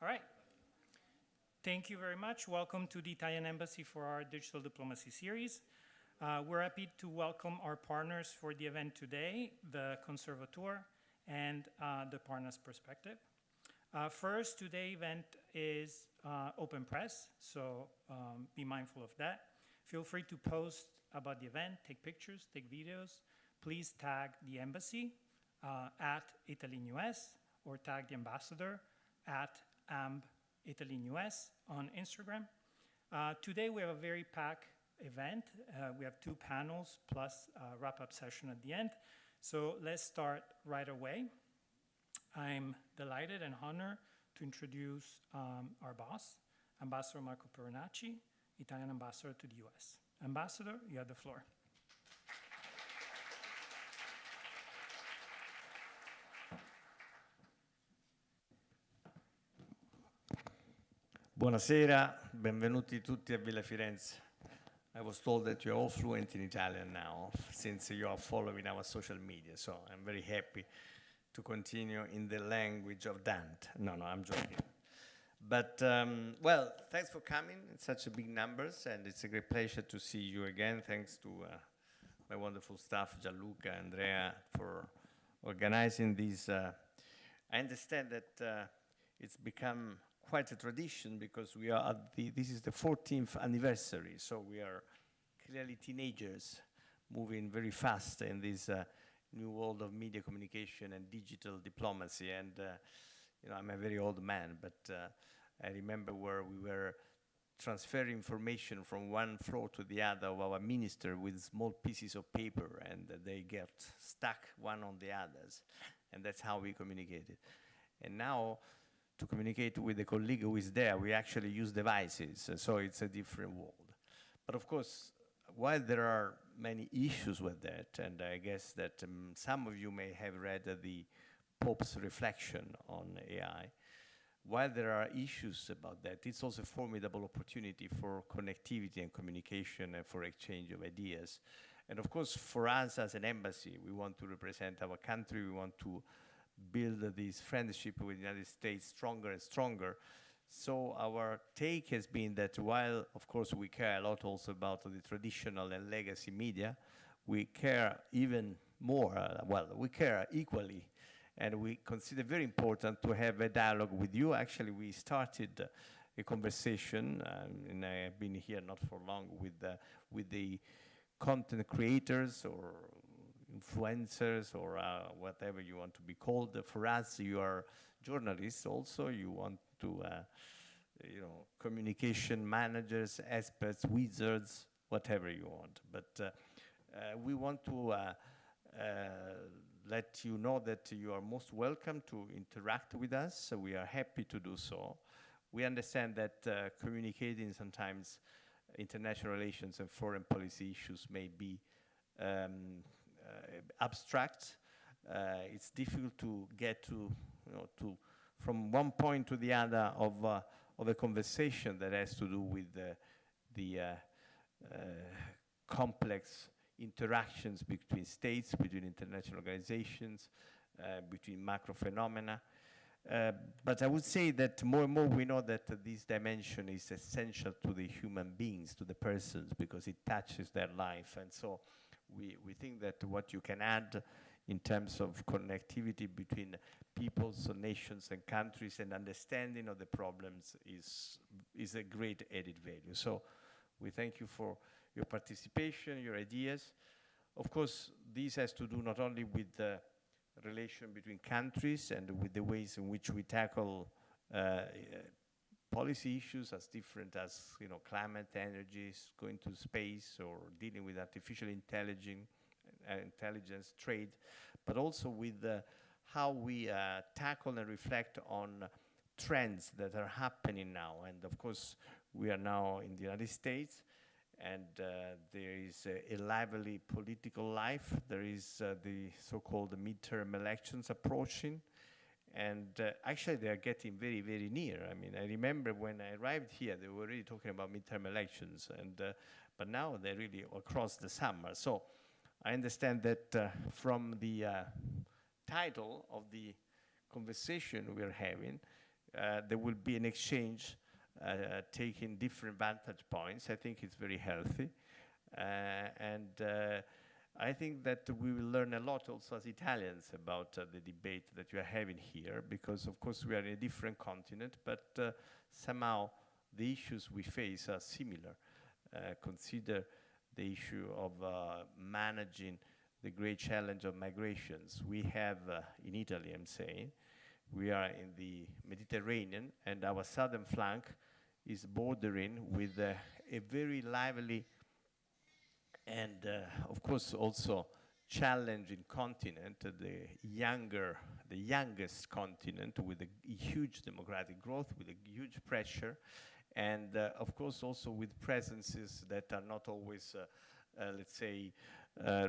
All right. Thank you very much. Welcome to the Italian Embassy for our Digital Diplomacy series. We're happy to welcome our partners for the event today, the Conservateur and the Parnas Perspective. First, today's event is open press, so be mindful of that. Feel free to post about the event, take pictures, take videos. Please tag the embassy at ItalyInUS or tag the ambassador at ItalyInUS on Instagram. Today we have a very packed event. We have 2 panels plus a wrap-up session at the end. So let's start right away. I'm delighted and honored to introduce our boss, Ambassador Marco Peronaci, Italian ambassador to the US. Ambassador, you have the floor. Buonasera, benvenuti tutti a Villa Firenze. I was told that you're all fluent in Italian now, since you are following our social media, so I'm very happy to continue in the language of Dante. No, I'm joking. But, well, thanks for coming in such a big numbers, and it's a great pleasure to see you again. Thanks to my wonderful staff, Gianluca, Andrea, for organizing this. I understand that it's become quite a tradition because we are at this is the 14th anniversary, so we are clearly teenagers moving very fast in this new world of media communication and digital diplomacy. And you know, I'm a very old man, but I remember where we were transferring information from one floor to the other of our minister with small pieces of paper, and they get stuck one on the others, and that's how we communicated. And now, to communicate with a colleague who is there, we actually use devices, so it's a different world. But of course, while there are many issues with that, and I guess that some of you may have read the Pope's reflection on AI, while there are issues about that, it's also a formidable opportunity for connectivity and communication and for exchange of ideas. And of course, for us as an embassy, we want to represent our country, we want to build this friendship with the United States stronger and stronger. So our take has been that while, of course, we care a lot also about the traditional and legacy media, we care even more, well, we care equally, and we consider very important to have a dialogue with you. Actually, we started a conversation, and I have been here not for long, with the content creators or influencers or whatever you want to be called. For us, you are journalists also. You want to, you know, communication managers, experts, wizards, whatever you want. But we want to let you know that you are most welcome to interact with us. So we are happy to do so. We understand that communicating sometimes international relations and foreign policy issues may be abstract. It's difficult to get to, you know, from one point to the other of a conversation that has to do with the complex interactions between states, between international organizations, between macro phenomena. But I would say that more and more we know that this dimension is essential to the human beings, to the persons, because it touches their life. And so we think that what you can add in terms of connectivity between peoples, nations, and countries and understanding of the problems is a great added value. So we thank you for your participation, your ideas. Of course, this has to do not only with the relation between countries and with the ways in which we tackle policy issues as different as, you know, climate, energy, going to space, or dealing with artificial intelligence, trade, but also with how we tackle and reflect on trends that are happening now. And of course, we are now in the United States, and there is a lively political life. There is the so-called midterm elections approaching. And actually, they are getting very, very near. I mean, I remember when I arrived here, they were already talking about midterm elections, and but now they're really across the summer. So I understand that from the title of the conversation we're having, there will be an exchange taking different vantage points. I think it's very healthy. And I think that we will learn a lot also as Italians about the debate that you are having here, because of course we are in a different continent, but somehow the issues we face are similar. Consider the issue of managing the great challenge of migrations. We have, in Italy, I'm saying, we are in the Mediterranean, and our southern flank is bordering with a very lively and, of course, also challenging continent, the youngest continent with a huge demographic growth, with a huge pressure, and, of course, also with presences that are not always, let's say,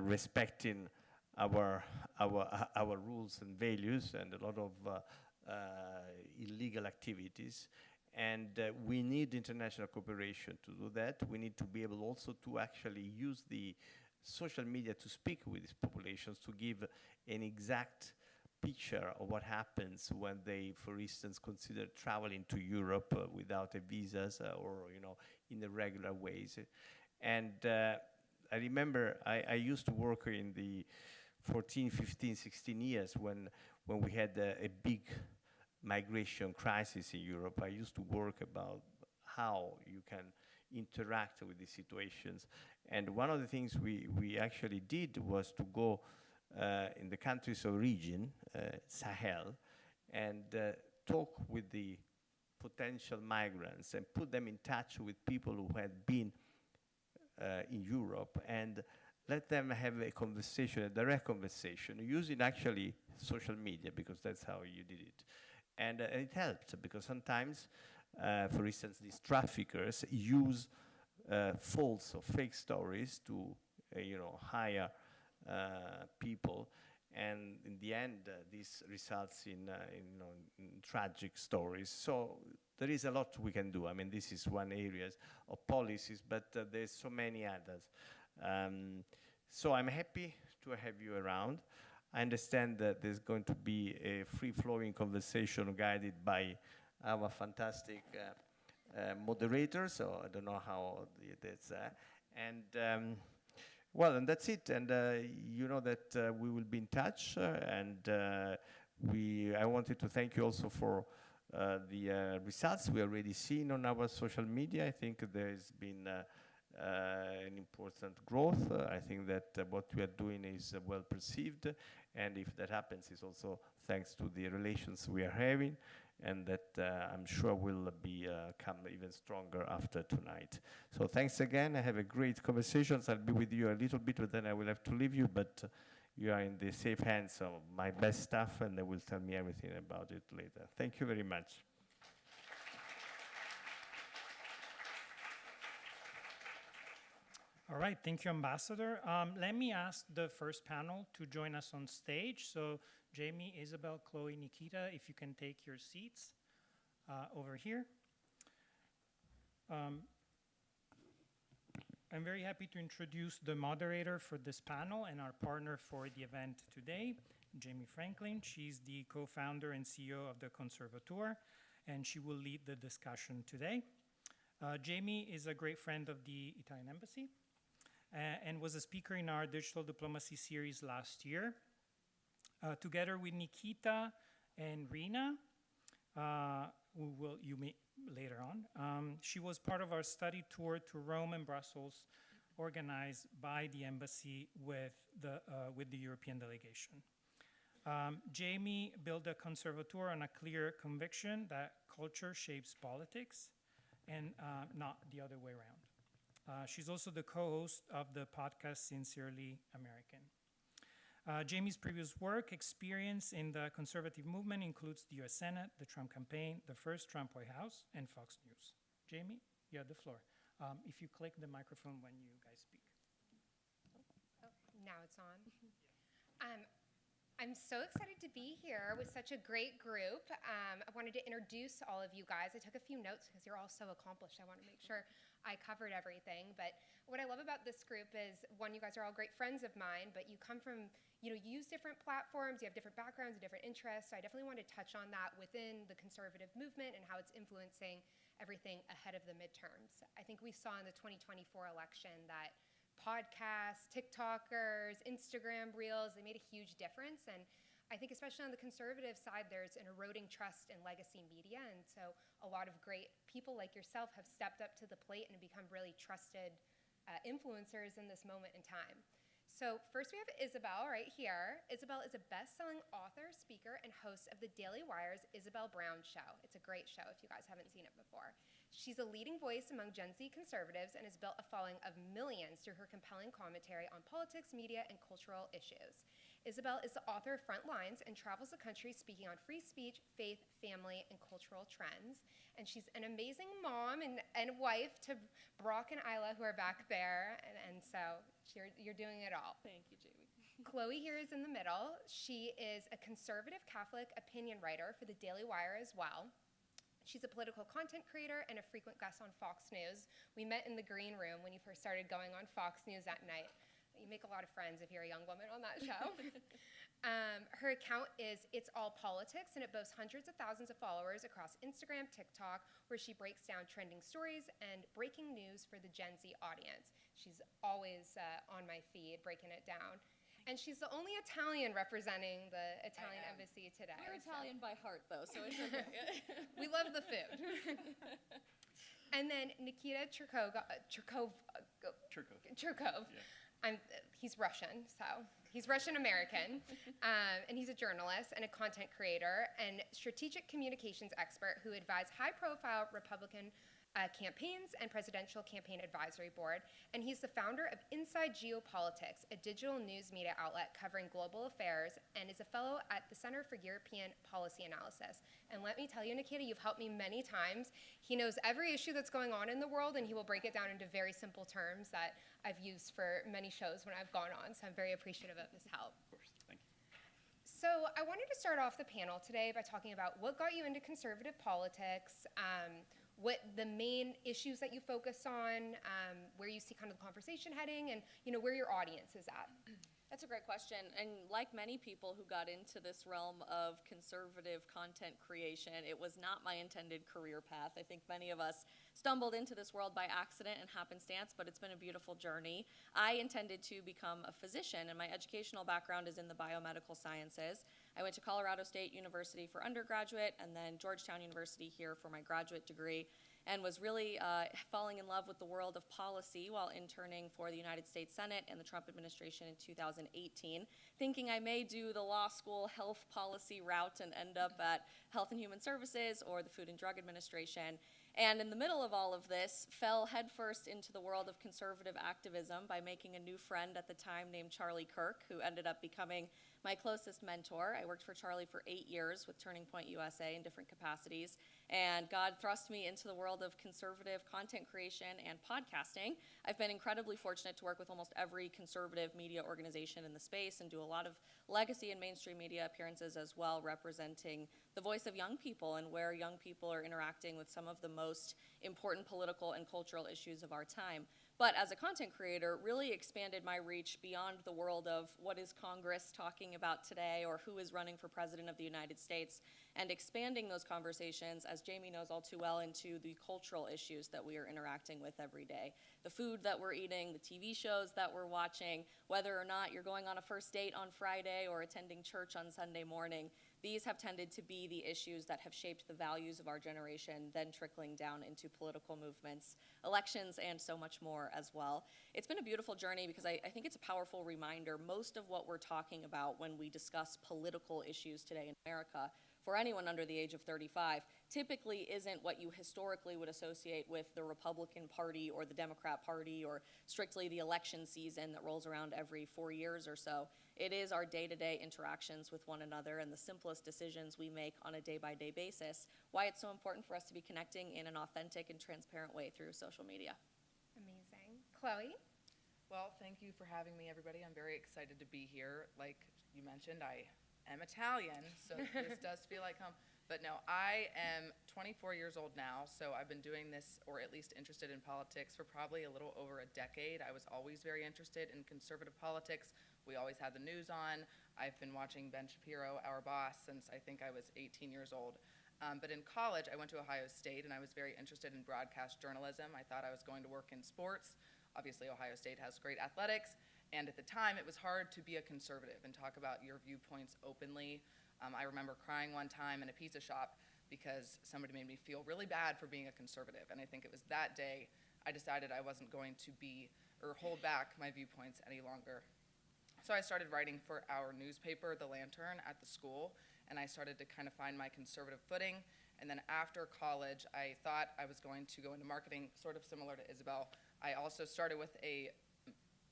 respecting our rules and values, and a lot of illegal activities. And we need international cooperation to do that. We need to be able also to actually use the social media to speak with these populations, to give an exact picture of what happens when they, for instance, consider traveling to Europe without a visas or, in irregular ways. And I remember I used to work in the 14, 15, 16 years when we had a big migration crisis in Europe. I used to work about how you can interact with these situations. And one of the things we actually did was to go in the countries of origin, Sahel, and talk with the potential migrants and put them in touch with people who had been in Europe, and let them have a conversation, a direct conversation, using actually social media, because that's how you did it. And it helped, because sometimes, for instance, these traffickers use false or fake stories to, hire people, and in the end, this results in tragic stories. So there is a lot we can do. I mean, this is one area of policies, but there's so many others. So I'm happy to have you around. I understand that there's going to be a free-flowing conversation guided by our fantastic moderator, so I don't know how that's and that's it. And you know that we will be in touch, and I wanted to thank you also for the results we already seen on our social media. I think there's been an important growth. I think that what we are doing is well perceived, and if that happens, it's also thanks to the relations we are having, and that I'm sure will become even stronger after tonight. So thanks again. I have a great conversation. I'll be with you a little bit, but then I will have to leave you, but you are in the safe hands of my best staff, and they will tell me everything about it later. Thank you very much. All right, thank you, Ambassador. Let me ask the first panel to join us on stage. So Jayme, Isabel, Chloe, Nikita, if you can take your seats over here. I'm very happy to introduce the moderator for this panel and our partner for the event today, Jayme Franklin. She's the co-founder and CEO of the Conservateur, and she will lead the discussion today. Jayme is a great friend of the Italian Embassy and was a speaker in our digital diplomacy series last year. Together with Nikita and Rina, who you meet later on, she was part of our study tour to Rome and Brussels, organized by the embassy with the European delegation. Jayme built a Conservateur on a clear conviction that culture shapes politics and not the other way around. She's also the co-host of the podcast Sincerely American. Jayme's previous work experience in the conservative movement includes the US Senate, the Trump campaign, the first Trump White House, and Fox News. Jayme, you have the floor. If you click the microphone when you guys speak. Oh, now it's on. I'm so excited to be here with such a great group. I wanted to introduce all of you guys. I took a few notes because you're all so accomplished. I want to make sure I covered everything. But what I love about this group is, one, you guys are all great friends of mine, but you come from, you use different platforms, you have different backgrounds and different interests. So I definitely want to touch on that within the conservative movement and how it's influencing everything ahead of the midterms. I think we saw in the 2024 election that podcasts, TikTokers, Instagram Reels, they made a huge difference. And I think especially on the conservative side, there's an eroding trust in legacy media. And so a lot of great people like yourself have stepped up to the plate and become really trusted influencers in this moment in time. So first we have Isabel right here. Isabel is a best-selling author, speaker, and host of the Daily Wire's Isabel Brown Show. It's a great show if you guys haven't seen it before. She's a leading voice among Gen Z conservatives and has built a following of millions through her compelling commentary on politics, media, and cultural issues. Isabel is the author of Front Lines and travels the country speaking on free speech, faith, family, and cultural trends. And she's an amazing mom and wife to Brock and Isla, who are back there. And so you're doing it all. Thank you, Jayme. Chloe here is in the middle. She is a conservative Catholic opinion writer for the Daily Wire as well. She's a political content creator and a frequent guest on Fox News. We met in the green room when you first started going on Fox News at night. You make a lot of friends if you're a young woman on that show. Her account is It's All Politics, and it boasts hundreds of thousands of followers across Instagram, TikTok, where she breaks down trending stories and breaking news for the Gen Z audience. She's always on my feed breaking it down. And she's the only Italian representing the Italian embassy today. We're Italian by heart, though, so it's okay. We love the food. And then Nikita Chirkov. Yeah. He's Russian, so he's Russian-American, and he's a journalist and a content creator and strategic communications expert who advised high-profile Republican campaigns and presidential campaign advisory board. And he's the founder of Inside Geopolitics, a digital news media outlet covering global affairs, and is a fellow at the Center for European Policy Analysis. And let me tell you, Nikita, you've helped me many times. He knows every issue that's going on in the world, and he will break it down into very simple terms that I've used for many shows when I've gone on. So I'm very appreciative of his help. Of course, thank you. So I wanted to start off the panel today by talking about what got you into conservative politics, what the main issues that you focus on, where you see kind of the conversation heading, and where your audience is at. That's a great question. And like many people who got into this realm of conservative content creation, it was not my intended career path. I think many of us stumbled into this world by accident and happenstance, but it's been a beautiful journey. I intended to become a physician, and my educational background is in the biomedical sciences. I went to Colorado State University for undergraduate and then Georgetown University here for my graduate degree, and was really falling in love with the world of policy while interning for the United States Senate and the Trump administration in 2018, thinking I may do the law school health policy route and end up at Health and Human Services or the Food and Drug Administration. And in the middle of all of this, fell headfirst into the world of conservative activism by making a new friend at the time named Charlie Kirk, who ended up becoming my closest mentor. I worked for Charlie for 8 years with Turning Point USA in different capacities, and God thrust me into the world of conservative content creation and podcasting. I've been incredibly fortunate to work with almost every conservative media organization in the space and do a lot of legacy and mainstream media appearances as well, representing the voice of young people and where young people are interacting with some of the most important political and cultural issues of our time. But as a content creator, really expanded my reach beyond the world of what is Congress talking about today or who is running for president of the United States, and expanding those conversations, as Jayme knows all too well, into the cultural issues that we are interacting with every day. The food that we're eating, the TV shows that we're watching, whether or not you're going on a first date on Friday or attending church on Sunday morning. These have tended to be the issues that have shaped the values of our generation, then trickling down into political movements, elections, and so much more as well. It's been a beautiful journey because I think it's a powerful reminder. Most of what we're talking about when we discuss political issues today in America, for anyone under the age of 35, typically isn't what you historically would associate with the Republican Party or the Democrat Party or strictly the election season that rolls around every 4 years or so. It is our day-to-day interactions with one another and the simplest decisions we make on a day-by-day basis, why it's so important for us to be connecting in an authentic and transparent way through social media. Amazing. Chloe? Well, thank you for having me, everybody. I'm very excited to be here. Like you mentioned, I am Italian, so this does feel like home. But no, I am 24 years old now, so I've been doing this, or at least interested in politics, for probably a little over a decade. I was always very interested in conservative politics. We always had the news on. I've been watching Ben Shapiro, our boss, since I think I was 18 years old. But in college, I went to Ohio State, and I was very interested in broadcast journalism. I thought I was going to work in sports. Obviously, Ohio State has great athletics. And at the time, it was hard to be a conservative and talk about your viewpoints openly. I remember crying one time in a pizza shop because somebody made me feel really bad for being a conservative. And I think it was that day I decided I wasn't going to be or hold back my viewpoints any longer. So I started writing for our newspaper, The Lantern, at the school, and I started to kind of find my conservative footing. And then after college, I thought I was going to go into marketing, sort of similar to Isabel. I also started with a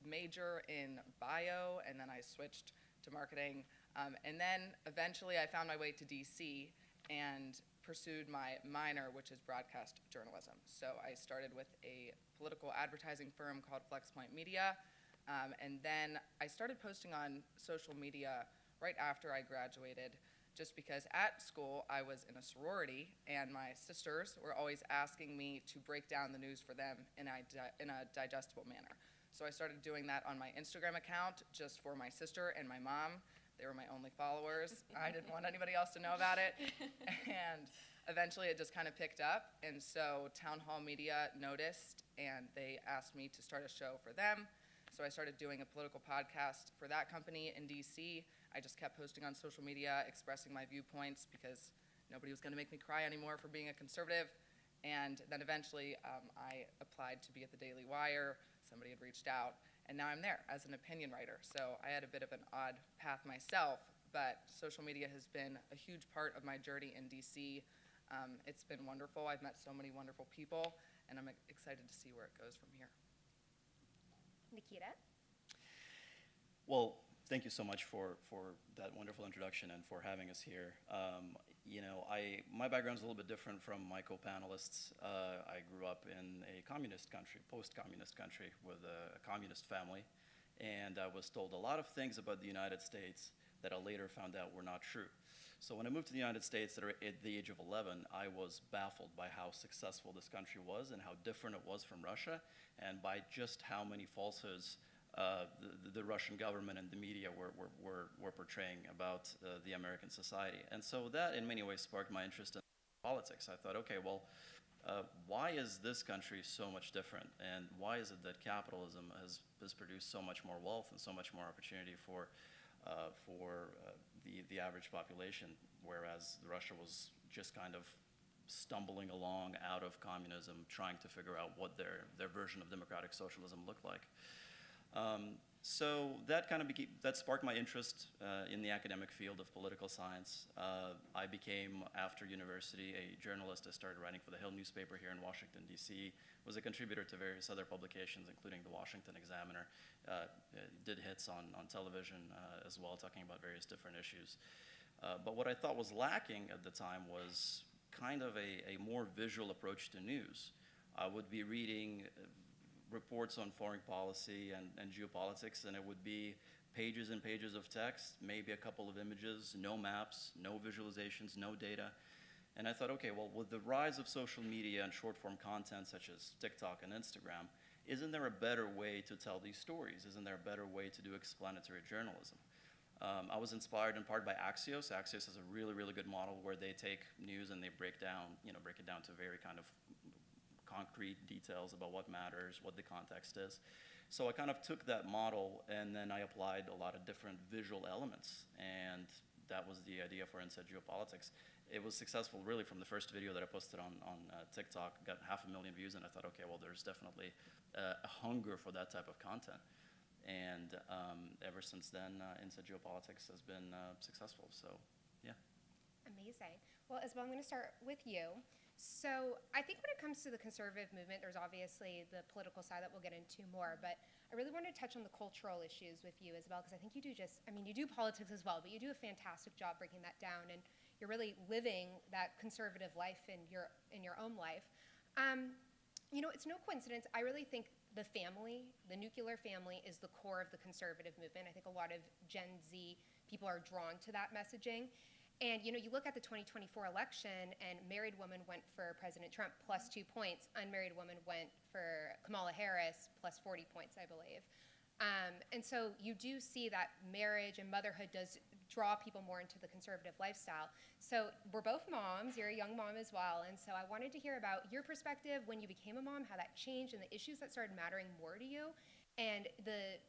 major in bio, and then I switched to marketing. And then eventually I found my way to DC and pursued my minor, which is broadcast journalism. So I started with a political advertising firm called FlexPoint Media. And then I started posting on social media right after I graduated, just because at school I was in a sorority and my sisters were always asking me to break down the news for them in a digestible manner. So I started doing that on my Instagram account just for my sister and my mom. They were my only followers. I didn't want anybody else to know about it. And eventually it just kind of picked up. And so Town Hall Media noticed, and they asked me to start a show for them. So I started doing a political podcast for that company in DC. I just kept posting on social media, expressing my viewpoints, because nobody was going to make me cry anymore for being a conservative. And then eventually I applied to be at the Daily Wire. Somebody had reached out, and now I'm there as an opinion writer. So I had a bit of an odd path myself, but social media has been a huge part of my journey in DC. It's been wonderful. I've met so many wonderful people, and I'm excited to see where it goes from here. Nikita? Well, thank you so much for that wonderful introduction and for having us here. My background is a little bit different from my co-panelists. I grew up in a communist country, post-communist country, with a communist family, and I was told a lot of things about the United States that I later found out were not true. So when I moved to the United States at the age of 11, I was baffled by how successful this country was and how different it was from Russia, and by just how many falsehoods the Russian government and the media were portraying about the American society. And so that in many ways sparked my interest in politics. I thought, okay, well, why is this country so much different? And why is it that capitalism has produced so much more wealth and so much more opportunity for the average population, whereas Russia was just kind of stumbling along out of communism, trying to figure out what their version of democratic socialism looked like. So that kind of that sparked my interest in the academic field of political science. I became, after university, a journalist. I started writing for the Hill newspaper here in Washington, D.C., was a contributor to various other publications, including the Washington Examiner, did hits on television as well, talking about various different issues. But what I thought was lacking at the time was kind of a more visual approach to news. I would be reading reports on foreign policy and geopolitics, and it would be pages and pages of text, maybe a couple of images, no maps, no visualizations, no data. And I thought, okay, well, with the rise of social media and short-form content such as TikTok and Instagram, isn't there a better way to tell these stories? Isn't there a better way to do explanatory journalism? I was inspired in part by Axios. Axios is a really, really good model where they take news and they break it down to very kind of concrete details about what matters, what the context is. So I kind of took that model and then I applied a lot of different visual elements, and that was the idea for Inside Geopolitics. It was successful really from the first video that I posted on TikTok, got 500,000 views, and I thought, okay, well, there's definitely a hunger for that type of content. And ever since then, Inside Geopolitics has been successful, so yeah. Amazing. Well, Isabel, I'm going to start with you. So I think when it comes to the conservative movement, there's obviously the political side that we'll get into more, but I really want to touch on the cultural issues with you, Isabel, because I think you do you do politics as well, but you do a fantastic job breaking that down, and you're really living that conservative life in your own life. It's no coincidence. I really think the family, the nuclear family, is the core of the conservative movement. I think a lot of Gen Z people are drawn to that messaging. And, you know, you look at the 2024 election, and married woman went for President Trump plus 2 points. Unmarried woman went for Kamala Harris plus 40 points, I believe. And so you do see that marriage and motherhood does draw people more into the conservative lifestyle. So we're both moms. You're a young mom as well. And so I wanted to hear about your perspective when you became a mom, how that changed, and the issues that started mattering more to you. And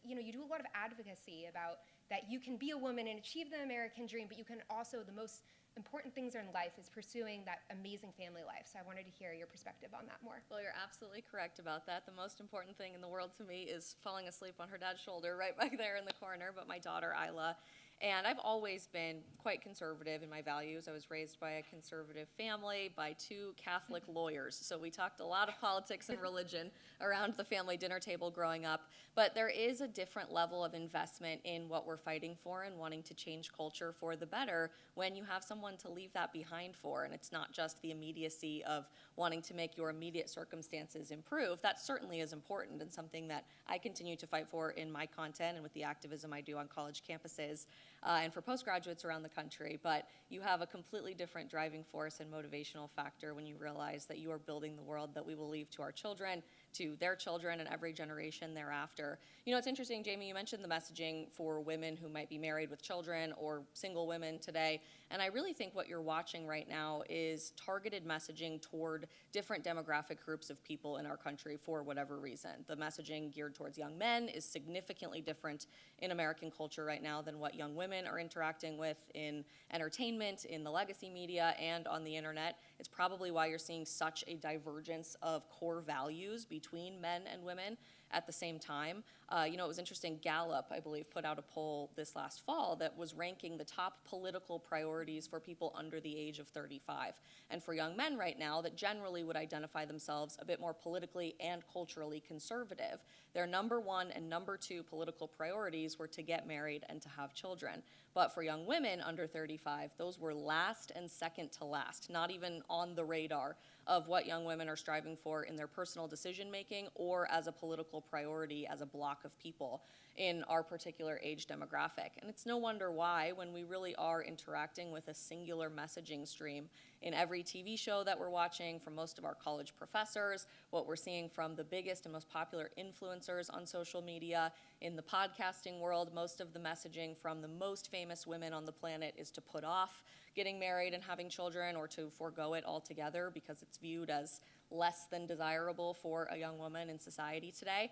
you do a lot of advocacy about that you can be a woman and achieve the American dream, but you can also, the most important things in life is pursuing that amazing family life. So I wanted to hear your perspective on that more. Well, you're absolutely correct about that. The most important thing in the world to me is falling asleep on her dad's shoulder right back there in the corner, but my daughter, Isla. And I've always been quite conservative in my values. I was raised by a conservative family, by 2 Catholic lawyers. So we talked a lot of politics and religion around the family dinner table growing up. But there is a different level of investment in what we're fighting for and wanting to change culture for the better when you have someone to leave that behind for. And it's not just the immediacy of wanting to make your immediate circumstances improve. That certainly is important and something that I continue to fight for in my content and with the activism I do on college campuses. And for postgraduates around the country, but you have a completely different driving force and motivational factor when you realize that you are building the world that we will leave to our children, to their children, and every generation thereafter. You know, it's interesting, Jayme, you mentioned the messaging for women who might be married with children or single women today, and I really think what you're watching right now is targeted messaging toward different demographic groups of people in our country for whatever reason. The messaging geared towards young men is significantly different in American culture right now than what young women are interacting with in entertainment, in the legacy media, and on the internet. It's probably why you're seeing such a divergence of core values between men and women at the same time. You know, it was interesting, Gallup, I believe, put out a poll this last fall that was ranking the top political priorities for people under the age of 35. And for young men right now that generally would identify themselves a bit more politically and culturally conservative, their number 1 and number 2 political priorities were to get married and to have children. But for young women under 35, those were last and second to last, not even on the radar of what young women are striving for in their personal decision making or as a political priority as a block of people in our particular age demographic. And it's no wonder why, when we really are interacting with a singular messaging stream in every TV show that we're watching, from most of our college professors, what we're seeing from the biggest and most popular influencers on social media, in the podcasting world, most of the messaging from the most famous women on the planet is to put off getting married and having children or to forego it altogether because it's viewed as less than desirable for a young woman in society today.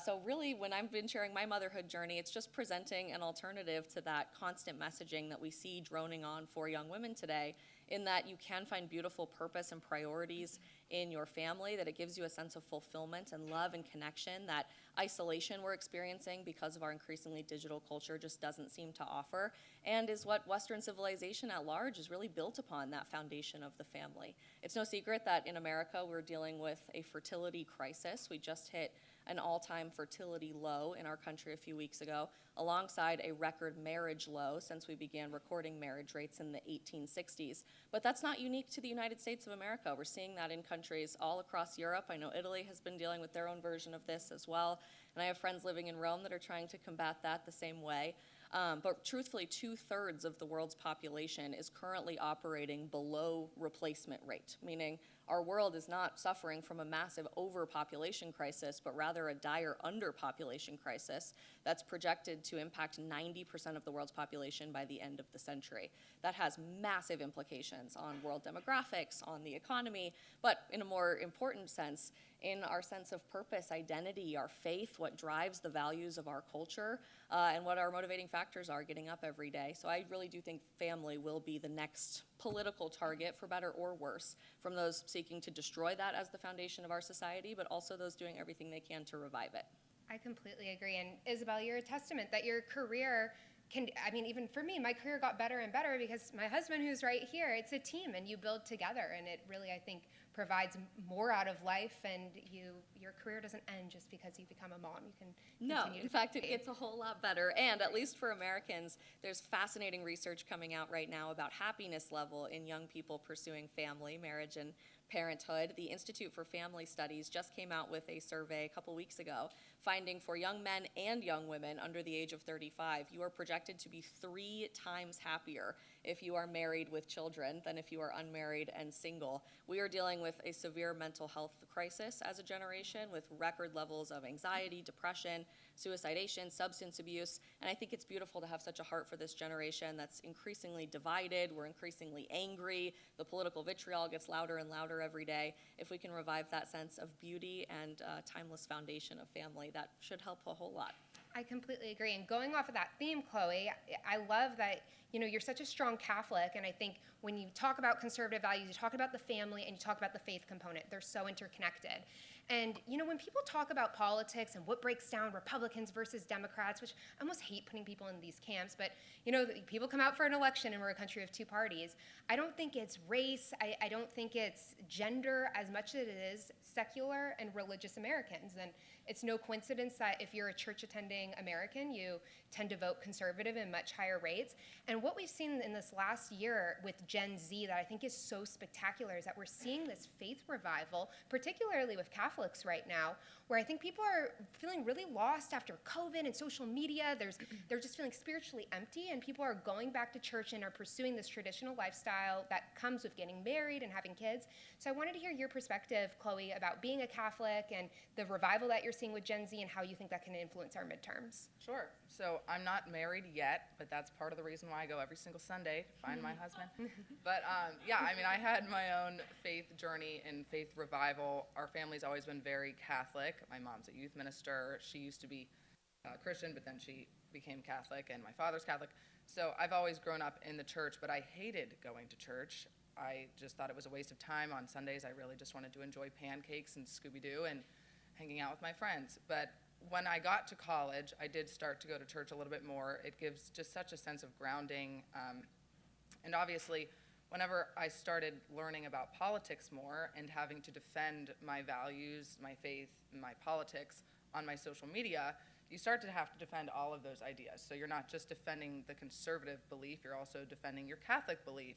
So really, when I've been sharing my motherhood journey, it's just presenting an alternative to that constant messaging that we see droning on for young women today, in that you can find beautiful purpose and priorities in your family, that it gives you a sense of fulfillment and love and connection that isolation we're experiencing because of our increasingly digital culture just doesn't seem to offer, and is what Western civilization at large is really built upon, that foundation of the family. It's no secret that in America we're dealing with a fertility crisis. We just hit an all-time fertility low in our country a few weeks ago, alongside a record marriage low since we began recording marriage rates in the 1860s. But that's not unique to the United States of America. We're seeing that in countries all across Europe. I know Italy has been dealing with their own version of this as well, and I have friends living in Rome that are trying to combat that the same way. But truthfully, 2/3 of the world's population is currently operating below replacement rate, meaning our world is not suffering from a massive overpopulation crisis, but rather a dire underpopulation crisis that's projected to impact 90% of the world's population by the end of the century. That has massive implications on world demographics, on the economy, but in a more important sense, in our sense of purpose, identity, our faith, what drives the values of our culture, and what our motivating factors are getting up every day. So I really do think family will be the next political target, for better or worse, from those seeking to destroy that as the foundation of our society, but also those doing everything they can to revive it. I completely agree. And Isabel, you're a testament that your career even for me, my career got better and better because my husband, who's right here, it's a team and you build together, and it really, I think, provides more out of life, and your career doesn't end just because you become a mom. You can continue. No, in fact, it gets a whole lot better. And at least for Americans, there's fascinating research coming out right now about happiness level in young people pursuing family, marriage, and parenthood. The Institute for Family Studies just came out with a survey a couple weeks ago, finding for young men and young women under the age of 35, you are projected to be 3 times happier if you are married with children than if you are unmarried and single. We are dealing with a severe mental health crisis as a generation with record levels of anxiety, depression, suicidation, substance abuse, and I think it's beautiful to have such a heart for this generation that's increasingly divided. We're increasingly angry. The political vitriol gets louder and louder every day. If we can revive that sense of beauty and timeless foundation of family, that should help a whole lot. I completely agree. And going off of that theme, Chloe, I love that, you're such a strong Catholic, and I think when you talk about conservative values, you talk about the family and you talk about the faith component. They're so interconnected. And, when people talk about politics and what breaks down Republicans versus Democrats, which I almost hate putting people in these camps, but, people come out for an election and we're a country of 2 parties. I don't think it's race. I don't think it's gender as much as it is secular and religious Americans. And it's no coincidence that if you're a church-attending American, you tend to vote conservative in much higher rates. And what we've seen in this last year with Gen Z that I think is so spectacular is that we're seeing this faith revival, particularly with Catholics right now, where I think people are feeling really lost after COVID and social media. They're just feeling spiritually empty, and people are going back to church and are pursuing this traditional lifestyle that comes with getting married and having kids. So I wanted to hear your perspective, Chloe, about being a Catholic and the revival that you're seeing with Gen Z and how you think that can influence our midterms. Sure. So I'm not married yet, but that's part of the reason why I go every single Sunday to find my husband. But I had my own faith journey and faith revival. Our family's always been very Catholic. My mom's a youth minister. She used to be Christian, but then she became Catholic, and my father's Catholic. So I've always grown up in the church, but I hated going to church. I just thought it was a waste of time. On Sundays, I really just wanted to enjoy pancakes and Scooby-Doo and hanging out with my friends. But when I got to college, I did start to go to church a little bit more. It gives just such a sense of grounding. And obviously, whenever I started learning about politics more and having to defend my values, my faith, my politics on my social media, you start to have to defend all of those ideas. So you're not just defending the conservative belief, you're also defending your Catholic belief.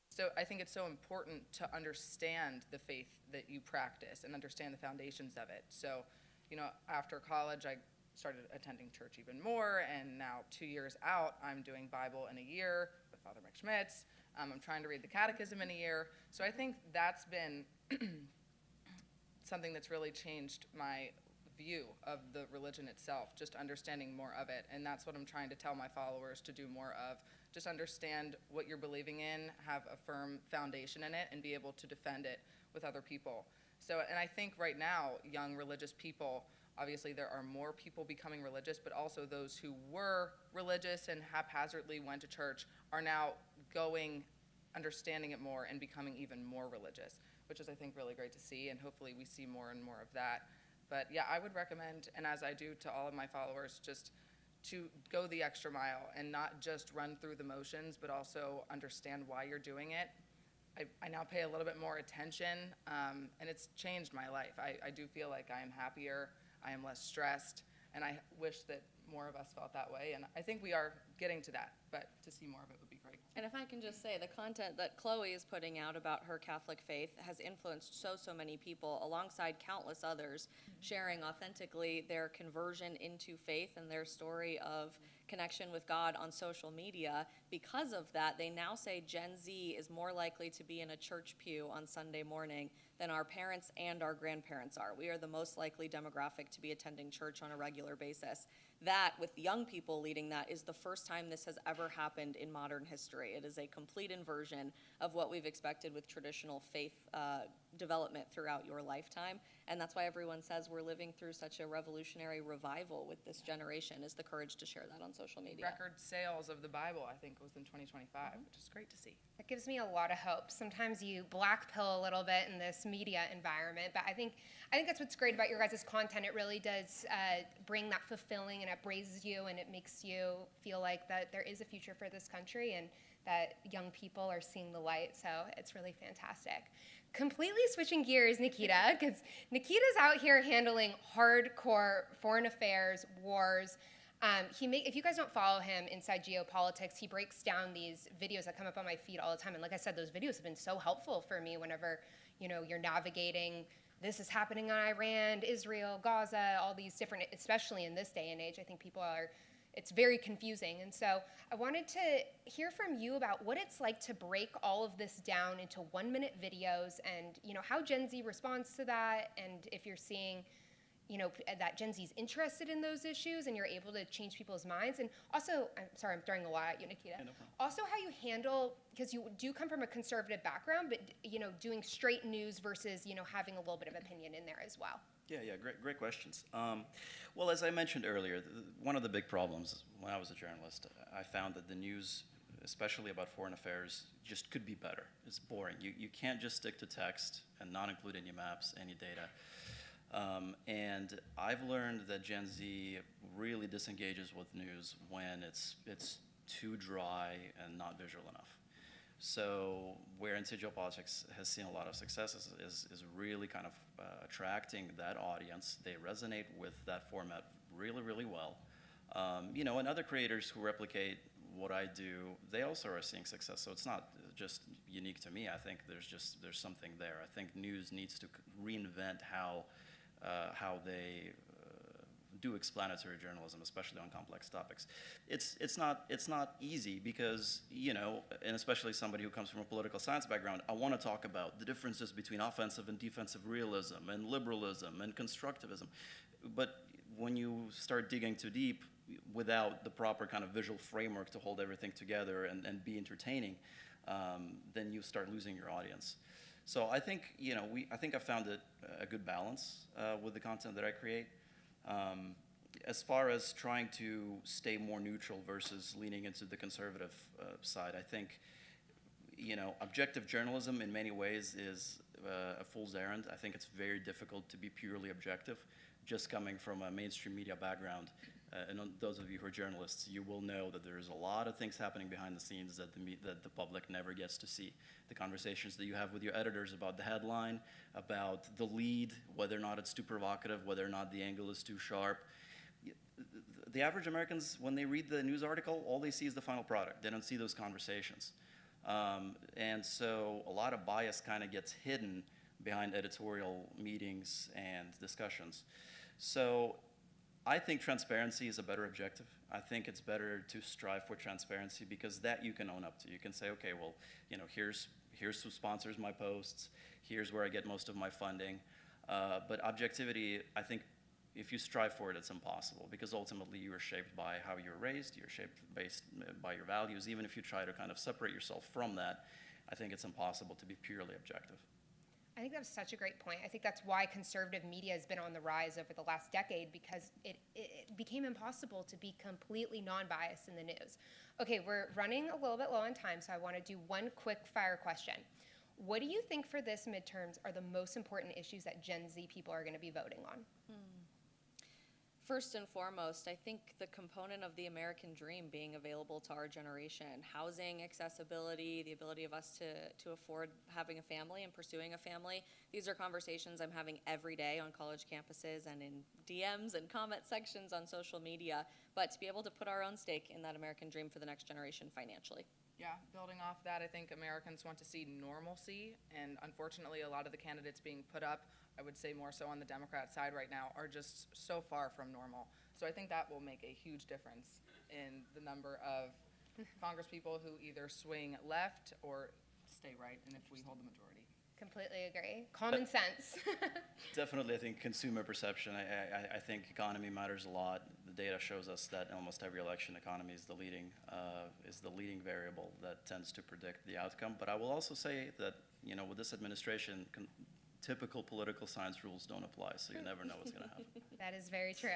So I think it's so important to understand the faith that you practice and understand the foundations of it. So, after college, I started attending church even more, and now 2 years out, I'm doing Bible in a year with Father Mike Schmitz. I'm trying to read the Catechism in a year. So I think that's been something that's really changed my view of the religion itself, just understanding more of it. And that's what I'm trying to tell my followers to do more of. Just understand what you're believing in, have a firm foundation in it, and be able to defend it with other people. So, and I think right now, young religious people, obviously there are more people becoming religious, but also those who were religious and haphazardly went to church are now going, understanding it more, and becoming even more religious, which is, I think, really great to see, and hopefully we see more and more of that. But yeah, I would recommend, and as I do to all of my followers, just to go the extra mile and not just run through the motions, but also understand why you're doing it. I now pay a little bit more attention, and it's changed my life. I do feel like I am happier, I am less stressed, and I wish that more of us felt that way, and I think we are getting to that, but to see more of it would be great. And if I can just say, the content that Chloe is putting out about her Catholic faith has influenced so many people, alongside countless others, sharing authentically their conversion into faith and their story of connection with God on social media. Because of that, they now say Gen Z is more likely to be in a church pew on Sunday morning than our parents and our grandparents are. We are the most likely demographic to be attending church on a regular basis. That, with young people leading that, is the first time this has ever happened in modern history. It is a complete inversion of what we've expected with traditional faith development throughout your lifetime. And that's why everyone says we're living through such a revolutionary revival with this generation, is the courage to share that on social media. Record sales of the Bible, I think, was in 2025, which is great to see. That gives me a lot of hope. Sometimes you black pill a little bit in this media environment, but I think that's what's great about your guys' content. It really does bring that fulfilling, and it raises you, and it makes you feel like that there is a future for this country and that young people are seeing the light. So it's really fantastic. Completely switching gears, Nikita, because Nikita's out here handling hardcore foreign affairs, wars. If you guys don't follow him inside geopolitics, he breaks down these videos that come up on my feed all the time. And like I said, those videos have been so helpful for me whenever, you're navigating, this is happening on Iran, Israel, Gaza, all these different, especially in this day and age, I think it's very confusing. And so I wanted to hear from you about what it's like to break all of this down into 1-minute videos and, how Gen Z responds to that, and if you're seeing that Gen Z is interested in those issues and you're able to change people's minds. And also, I'm sorry, I'm throwing a lot at you, Nikita. Yeah, no problem. Also how you handle, because you do come from a conservative background, but, doing straight news versus, having a little bit of opinion in there as well. Yeah, great questions. Well, as I mentioned earlier, one of the big problems when I was a journalist, I found that the news, especially about foreign affairs, just could be better. It's boring. You can't just stick to text and not include any maps, any data. And I've learned that Gen Z really disengages with news when it's too dry and not visual enough. So where Inside Geopolitics has seen a lot of success is really kind of attracting that audience. They resonate with that format really, really well. And other creators who replicate what I do, they also are seeing success. So it's not just unique to me. I think there's something there. I think news needs to reinvent how they do explanatory journalism, especially on complex topics. It's not easy because, and especially somebody who comes from a political science background, I want to talk about the differences between offensive and defensive realism and liberalism and constructivism. But when you start digging too deep without the proper kind of visual framework to hold everything together and be entertaining, then you start losing your audience. So I think, I think I've found a good balance with the content that I create. As far as trying to stay more neutral versus leaning into the conservative side, I think, objective journalism in many ways is a fool's errand. I think it's very difficult to be purely objective. Just coming from a mainstream media background, and those of you who are journalists, you will know that there's a lot of things happening behind the scenes that the public never gets to see. The conversations that you have with your editors about the headline, about the lead, whether or not it's too provocative, whether or not the angle is too sharp. The average Americans, when they read the news article, all they see is the final product. They don't see those conversations. And so a lot of bias kind of gets hidden behind editorial meetings and discussions. So I think transparency is a better objective. I think it's better to strive for transparency because that you can own up to. You can say, okay, well, here's who sponsors my posts. Here's where I get most of my funding. But objectivity, I think if you strive for it, it's impossible because ultimately you are shaped by how you're raised. You're shaped based by your values. Even if you try to kind of separate yourself from that, I think it's impossible to be purely objective. I think that's such a great point. I think that's why conservative media has been on the rise over the last decade because it became impossible to be completely non-biased in the news. Okay, we're running a little bit low on time, so I want to do one quick fire question. What do you think for this midterms are the most important issues that Gen Z people are going to be voting on? First and foremost, I think the component of the American dream being available to our generation, housing accessibility, the ability of us to afford having a family and pursuing a family. These are conversations I'm having every day on college campuses and in DMs and comment sections on social media, but to be able to put our own stake in that American dream for the next generation financially. Yeah, building off that, I think Americans want to see normalcy, and unfortunately a lot of the candidates being put up, I would say more so on the Democrat side right now, are just so far from normal. So I think that will make a huge difference in the number of congresspeople who either swing left or stay right, and if we hold the majority. Completely agree. Common sense. Definitely, I think consumer perception. I think economy matters a lot. The data shows us that in almost every election, economy is the leading variable that tends to predict the outcome. But I will also say that with this administration, typical political science rules don't apply, so you never know what's going to happen. That is very true.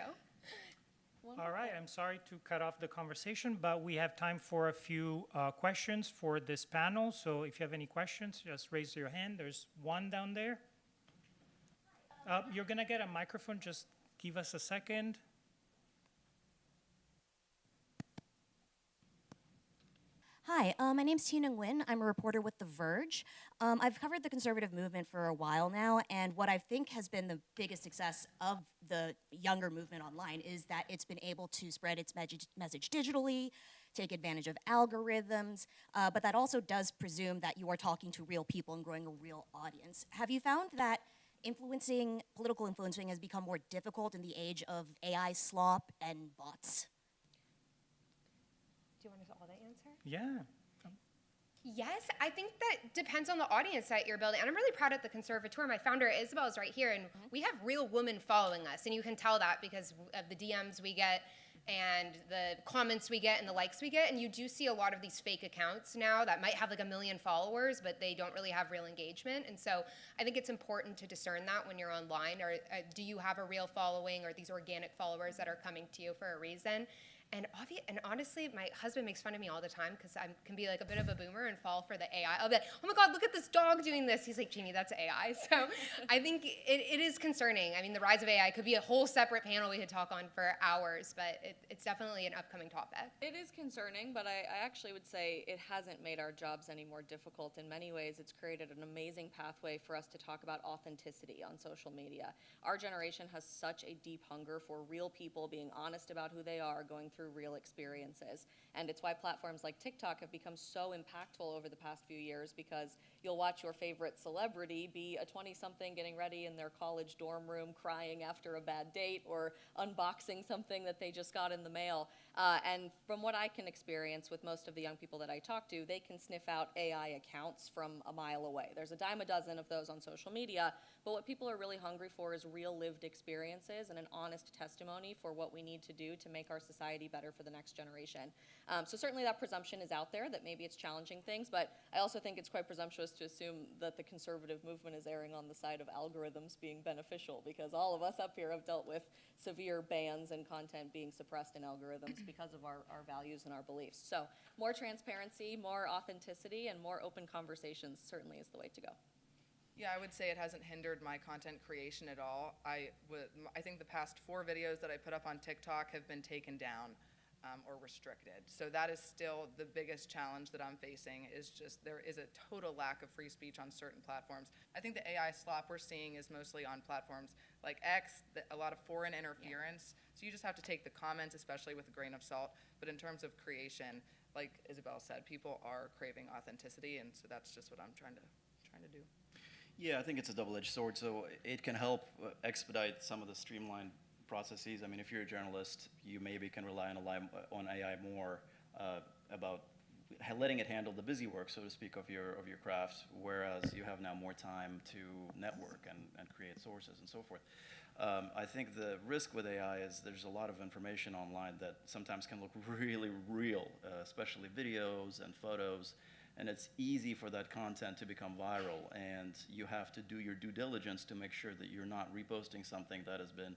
All right, I'm sorry to cut off the conversation, but we have time for a few questions for this panel. So if you have any questions, just raise your hand. There's one down there. You're going to get a microphone. Just give us a second. Hi, my name's Tina Nguyen. I'm a reporter with The Verge. I've covered the conservative movement for a while now, and what I think has been the biggest success of the younger movement online is that it's been able to spread its message digitally, take advantage of algorithms, but that also does presume that you are talking to real people and growing a real audience. Have you found that political influencing has become more difficult in the age of AI slop and bots? Do you want us all to answer? Yeah. Yes, I think that depends on the audience that you're building. And I'm really proud of the Conservateur. My founder, Isabel, is right here, and we have real women following us. And you can tell that because of the DMs we get and the comments we get and the likes we get. And you do see a lot of these fake accounts now that might have like 1 million followers, but they don't really have real engagement. And so I think it's important to discern that when you're online. Or do you have a real following, or these organic followers that are coming to you for a reason? And honestly, my husband makes fun of me all the time because I can be like a bit of a boomer and fall for the AI. I'll be like, oh my God, look at this dog doing this. He's like, Jayme, that's AI. So I think it is concerning. I mean, the rise of AI could be a whole separate panel we could talk on for hours, but it's definitely an upcoming topic. It is concerning, but I actually would say it hasn't made our jobs any more difficult. In many ways, it's created an amazing pathway for us to talk about authenticity on social media. Our generation has such a deep hunger for real people being honest about who they are, going through real experiences. And it's why platforms like TikTok have become so impactful over the past few years, because you'll watch your favorite celebrity be a 20-something getting ready in their college dorm room crying after a bad date or unboxing something that they just got in the mail. And from what I can experience with most of the young people that I talk to, they can sniff out AI accounts from a mile away. There's a dime a dozen of those on social media, but what people are really hungry for is real lived experiences and an honest testimony for what we need to do to make our society better for the next generation. So certainly that presumption is out there that maybe it's challenging things, but I also think it's quite presumptuous to assume that the conservative movement is erring on the side of algorithms being beneficial, because all of us up here have dealt with severe bans and content being suppressed in algorithms because of our values and our beliefs. So more transparency, more authenticity, and more open conversations certainly is the way to go. Yeah, I would say it hasn't hindered my content creation at all. I think the past 4 videos that I put up on TikTok have been taken down or restricted. So that is still the biggest challenge that I'm facing, is just there is a total lack of free speech on certain platforms. I think the AI slop we're seeing is mostly on platforms like X, a lot of foreign interference. So you just have to take the comments, especially with a grain of salt. But in terms of creation, like Isabel said, people are craving authenticity, and so that's just what I'm trying to do. Yeah, I think it's a double-edged sword. So it can help expedite some of the streamlined processes. I mean, if you're a journalist, you maybe can rely on AI more about letting it handle the busy work, so to speak, of your craft, whereas you have now more time to network and create sources and so forth. I think the risk with AI is there's a lot of information online that sometimes can look really real, especially videos and photos, and it's easy for that content to become viral, and you have to do your due diligence to make sure that you're not reposting something that has been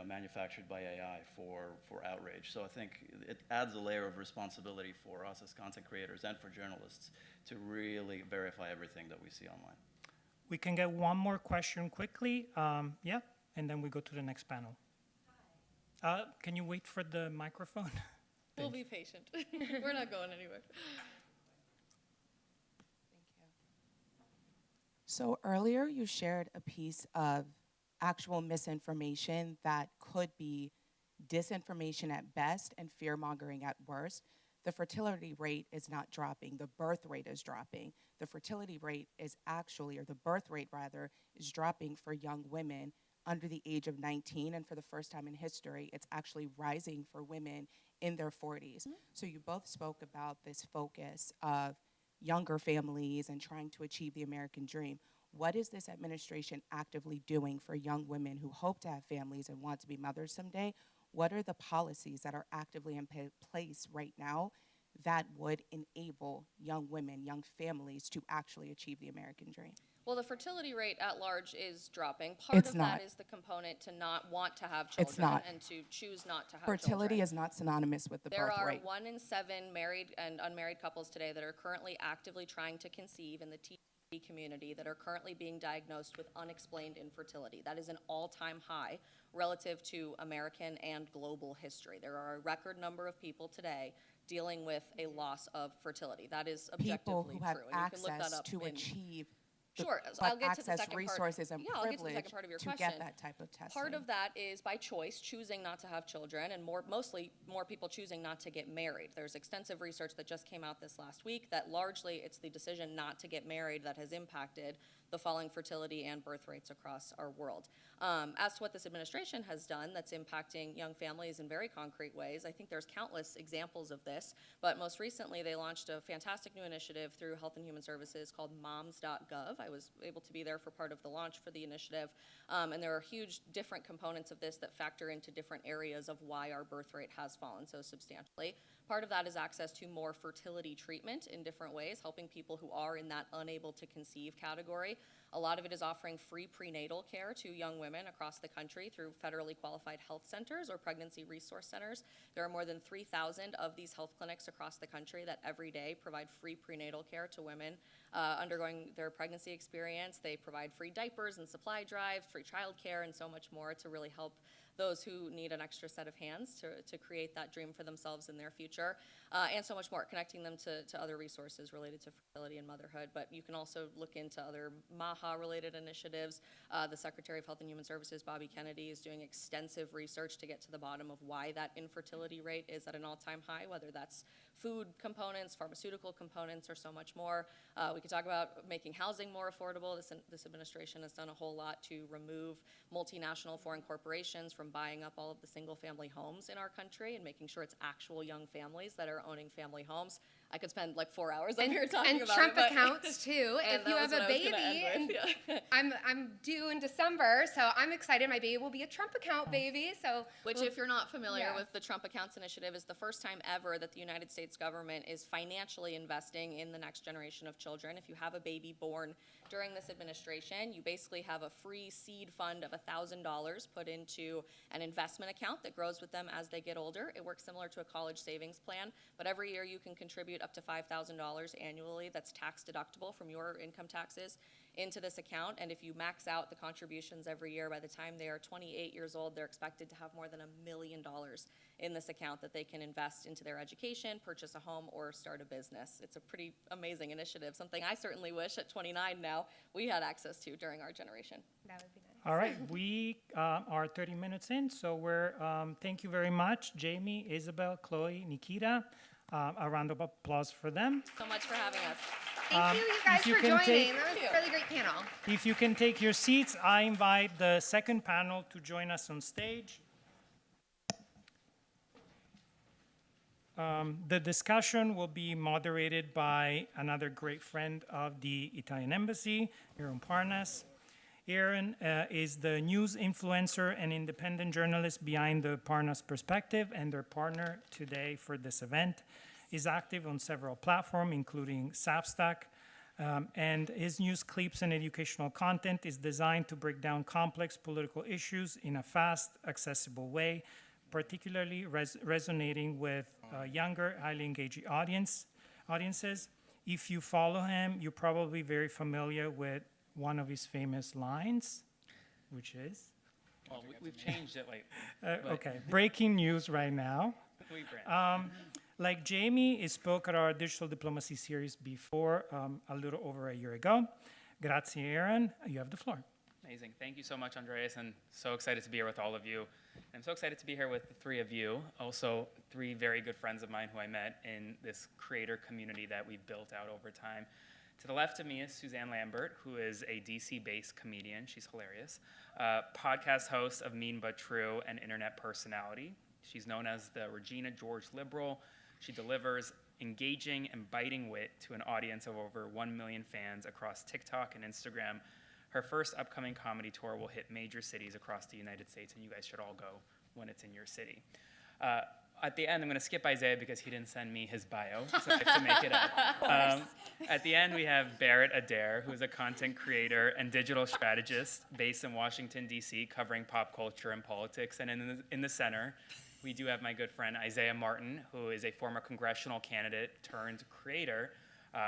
manufactured by AI for outrage. So I think it adds a layer of responsibility for us as content creators and for journalists to really verify everything that we see online. We can get one more question quickly. Yeah, and then we go to the next panel. Can you wait for the microphone? We'll be patient. We're not going anywhere. So earlier you shared a piece of actual misinformation that could be disinformation at best and fear-mongering at worst. The fertility rate is not dropping. The birth rate is dropping. The fertility rate is actually, or the birth rate rather, is dropping for young women under the age of 19, and for the first time in history, it's actually rising for women in their 40s. Mm-hmm. So you both spoke about this focus of younger families and trying to achieve the American dream. What is this administration actively doing for young women who hope to have families and want to be mothers someday? What are the policies that are actively in place right now that would enable young women, young families to actually achieve the American dream? Well, the fertility rate at large is dropping. Part of that is the component to not want to have children and to choose not to have children. Fertility is not synonymous with the birth rate. There are 1 in 7 married and unmarried couples today that are currently actively trying to conceive in the community that are currently being diagnosed with unexplained infertility. That is an all-time high relative to American and global history. There are a record number of people today dealing with a loss of fertility. That is People objectively who have true. And you can look that access up to in- achieve Sure, so but I'll get to the access second resources part. and Yeah, I'll get to the privilege second part of your to question. get that type of testing. Part of that is by choice, choosing not to have children, and mostly more people choosing not to get married. There's extensive research that just came out this last week that largely it's the decision not to get married that has impacted the falling fertility and birth rates across our world. As to what this administration has done that's impacting young families in very concrete ways, I think there's countless examples of this, but most recently they launched a fantastic new initiative through Health and Human Services called moms.gov. I was able to be there for part of the launch for the initiative, and there are huge different components of this that factor into different areas of why our birth rate has fallen so substantially. Part of that is access to more fertility treatment in different ways, helping people who are in that unable to conceive category. A lot of it is offering free prenatal care to young women across the country through federally qualified health centers or pregnancy resource centers. There are more than 3,000 of these health clinics across the country that every day provide free prenatal care to women undergoing their pregnancy experience. They provide free diapers and supply drives, free childcare, and so much more to really help those who need an extra set of hands to create that dream for themselves in their future, and so much more, connecting them to other resources related to fertility and motherhood. But you can also look into other MAHA-related initiatives. The Secretary of Health and Human Services, Bobby Kennedy, is doing extensive research to get to the bottom of why that infertility rate is at an all-time high, whether that's food components, pharmaceutical components, or so much more. We could talk about making housing more affordable. This administration has done a whole lot to remove multinational foreign corporations from buying up all of the single-family homes in our country and making sure it's actual young families that are owning family homes. I could spend like 4 hours up here talking about Trump it. And Trump accounts too. and If you that was have a what I was gonna baby, end and with, I'm due in December, so I'm excited. My baby will be a Trump account baby. So Which, we'll- if you're not familiar yeah. with the Trump Accounts Initiative, is the first time ever that the United States government is financially investing in the next generation of children. If you have a baby born during this administration, you basically have a free seed fund of $1,000 put into an investment account that grows with them as they get older. It works similar to a college savings plan, but every year you can contribute up to $5,000 annually that's tax deductible from your income taxes into this account. And if you max out the contributions every year, by the time they are 28 years old, they're expected to have more than $1 million in this account that they can invest into their education, purchase a home, or start a business. It's a pretty amazing initiative, something I certainly wish at 29 now we had access to during our generation. that would be nice. All right, we are 30 minutes in, so we're, thank you very much, Jayme, Isabel, Chloe, Nikita. A round of applause for them. So much for having us. Thank you guys if you for can joining. take- That was a really great panel. If you can take your seats, I invite the second panel to join us on stage. The discussion will be moderated by another great friend of the Italian Embassy, Aaron Parnas. Aaron is the news influencer and independent journalist behind the Parnas Perspective, and their partner today for this event. Is active on several platforms, including Substack, and his news clips and educational content is designed to break down complex political issues in a fast, accessible way, particularly resonating with younger, highly engaged audiences. If you follow him, you're probably very familiar with one of his famous lines, which is? Well, we've changed it lately. Okay, breaking news right now. We brand. Like Jayme, he spoke at our digital diplomacy series before, a little over a year ago. Grazie, Aaron. You have the floor. Amazing. Thank you so much, Andreas, and so excited to be here with all of you. And I'm so excited to be here with the three of you, also three very good friends of mine who I met in this creator community that we've built out over time. To the left of me is Suzanne Lambert, who is a DC-based comedian. She's hilarious. Podcast host of Mean But True and internet personality. She's known as the Regina George Liberal. She delivers engaging and biting wit to an audience of over 1 million fans across TikTok and Instagram. Her first upcoming comedy tour will hit major cities across the United States, and you guys should all go when it's in your city. At the end, I'm going to skip Isaiah because he didn't send me his bio, so I have to make it up. At the end, we have Barrett Adair, who's a content creator and digital strategist based in Washington, D.C., covering pop culture and politics. And in the center, we do have my good friend Isaiah Martin, who is a former congressional candidate turned creator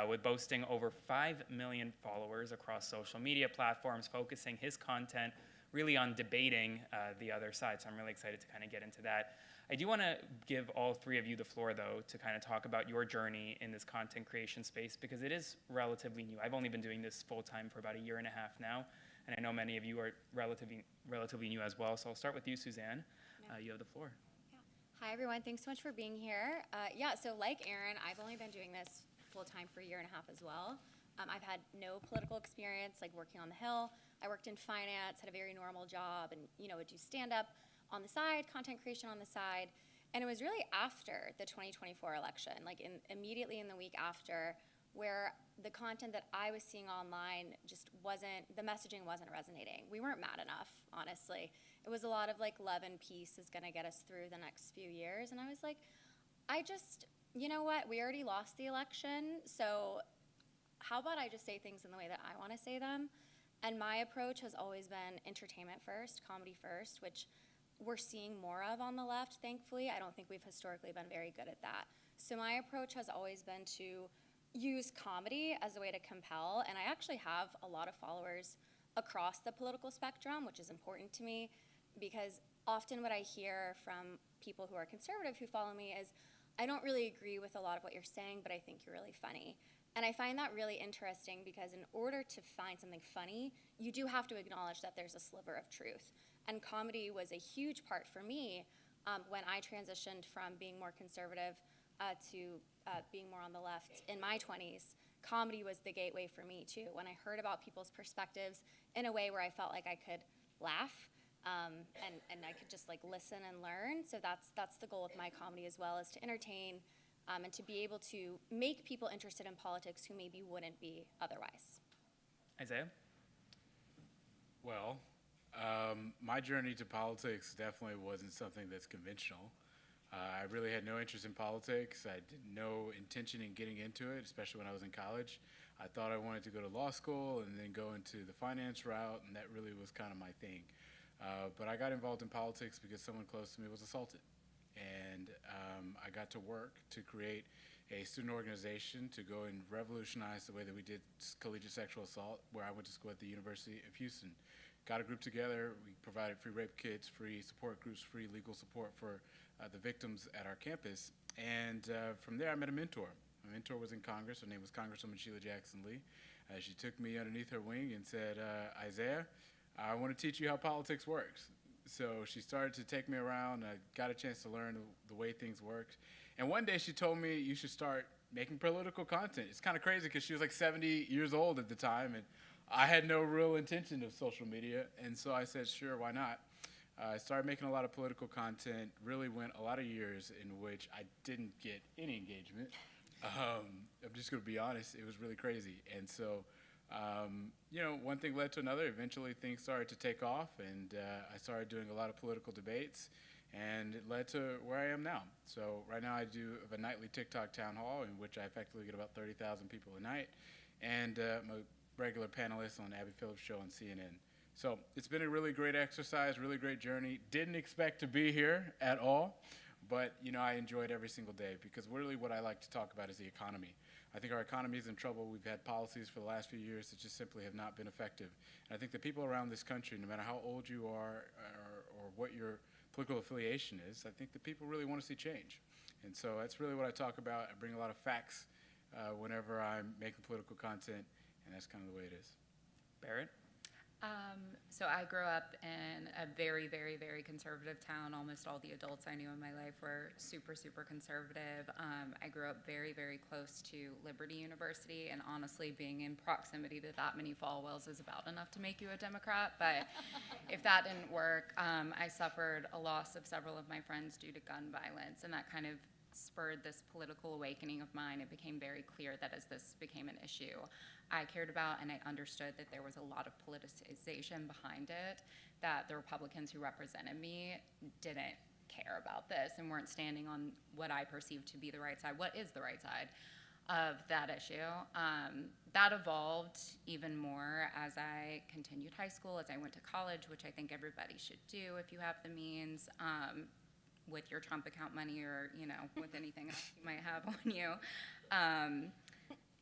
with boasting over 5 million followers across social media platforms, focusing his content really on debating the other side. So I'm really excited to kind of get into that. I do want to give all three of you the floor, though, to kind of talk about your journey in this content creation space, because it is relatively new. I've only been doing this full-time for about 1.5 years now, and I know many of you are relatively new as well. So I'll start with you, Suzanne. You have the floor. Hi, everyone. Thanks so much for being here. So like Aaron, I've only been doing this full-time for 1.5 years as well. I've had no political experience, like working on the Hill. I worked in finance, had a very normal job, and would do stand-up on the side, content creation on the side. And it was really after the 2024 election, like immediately in the week after, where the content that I was seeing online just the messaging wasn't resonating. We weren't mad enough, honestly. It was a lot of like, love and peace is gonna get us through the next few years. And I was like, you know what, we already lost the election, so how about I just say things in the way that I wanna say them? And my approach has always been entertainment first, comedy first, which we're seeing more of on the left, thankfully. I don't think we've historically been very good at that. So my approach has always been to use comedy as a way to compel, and I actually have a lot of followers across the political spectrum, which is important to me, because often what I hear from people who are conservative who follow me is, I don't really agree with a lot of what you're saying, but I think you're really funny. And I find that really interesting because in order to find something funny, you do have to acknowledge that there's a sliver of truth. And comedy was a huge part for me when I transitioned from being more conservative to being more on the left in my 20s. Comedy was the gateway for me too. When I heard about people's perspectives in a way where I felt like I could laugh and I could just like listen and learn. So that's the goal with my comedy as well, is to entertain and to be able to make people interested in politics who maybe wouldn't be otherwise. Isaiah? Well, my journey to politics definitely wasn't something that's conventional. I really had no interest in politics. I had no intention in getting into it, especially when I was in college. I thought I wanted to go to law school and then go into the finance route, and that really was kind of my thing. But I got involved in politics because someone close to me was assaulted. And I got to work to create a student organization to go and revolutionize the way that we did collegiate sexual assault, where I went to school at the University of Houston. Got a group together. We provided free rape kits, free support groups, free legal support for the victims at our campus. And from there, I met a mentor. My mentor was in Congress. Her name was Congresswoman Sheila Jackson Lee. She took me underneath her wing and said, Isaiah, I want to teach you how politics works. So she started to take me around. I got a chance to learn the way things worked. And one day she told me, you should start making political content. It's kind of crazy because she was like 70 years old at the time, and I had no real intention of social media. And so I said, sure, why not? I started making a lot of political content, really went a lot of years in which I didn't get any engagement. I'm just going to be honest, it was really crazy. And so, one thing led to another. Eventually things started to take off, and I started doing a lot of political debates, and it led to where I am now. So right now I do a nightly TikTok town hall in which I effectively get about 30,000 people a night, and I'm a regular panelist on Abby Phillips' show on CNN. So it's been a really great exercise, really great journey. Didn't expect to be here at all, but I enjoyed every single day, because really what I like to talk about is the economy. I think our economy is in trouble. We've had policies for the last few years that just simply have not been effective. And I think the people around this country, no matter how old you are or what your political affiliation is, I think the people really want to see change. And so that's really what I talk about. I bring a lot of facts whenever I'm making political content, and that's kind of the way it is. Barrett? So I grew up in a very, very, very conservative town. Almost all the adults I knew in my life were super, super conservative. I grew up very, very close to Liberty University, and honestly, being in proximity to that many Falwells is about enough to make you a Democrat. But if that didn't work, I suffered a loss of several of my friends due to gun violence, and that kind of spurred this political awakening of mine. It became very clear that as this became an issue, I cared about, and I understood that there was a lot of politicization behind it, that the Republicans who represented me didn't care about this and weren't standing on what I perceived to be the right side. What is the right side of that issue? That evolved even more as I continued high school, as I went to college, which I think everybody should do if you have the means, with your Trump account money or, with anything else you might have on you.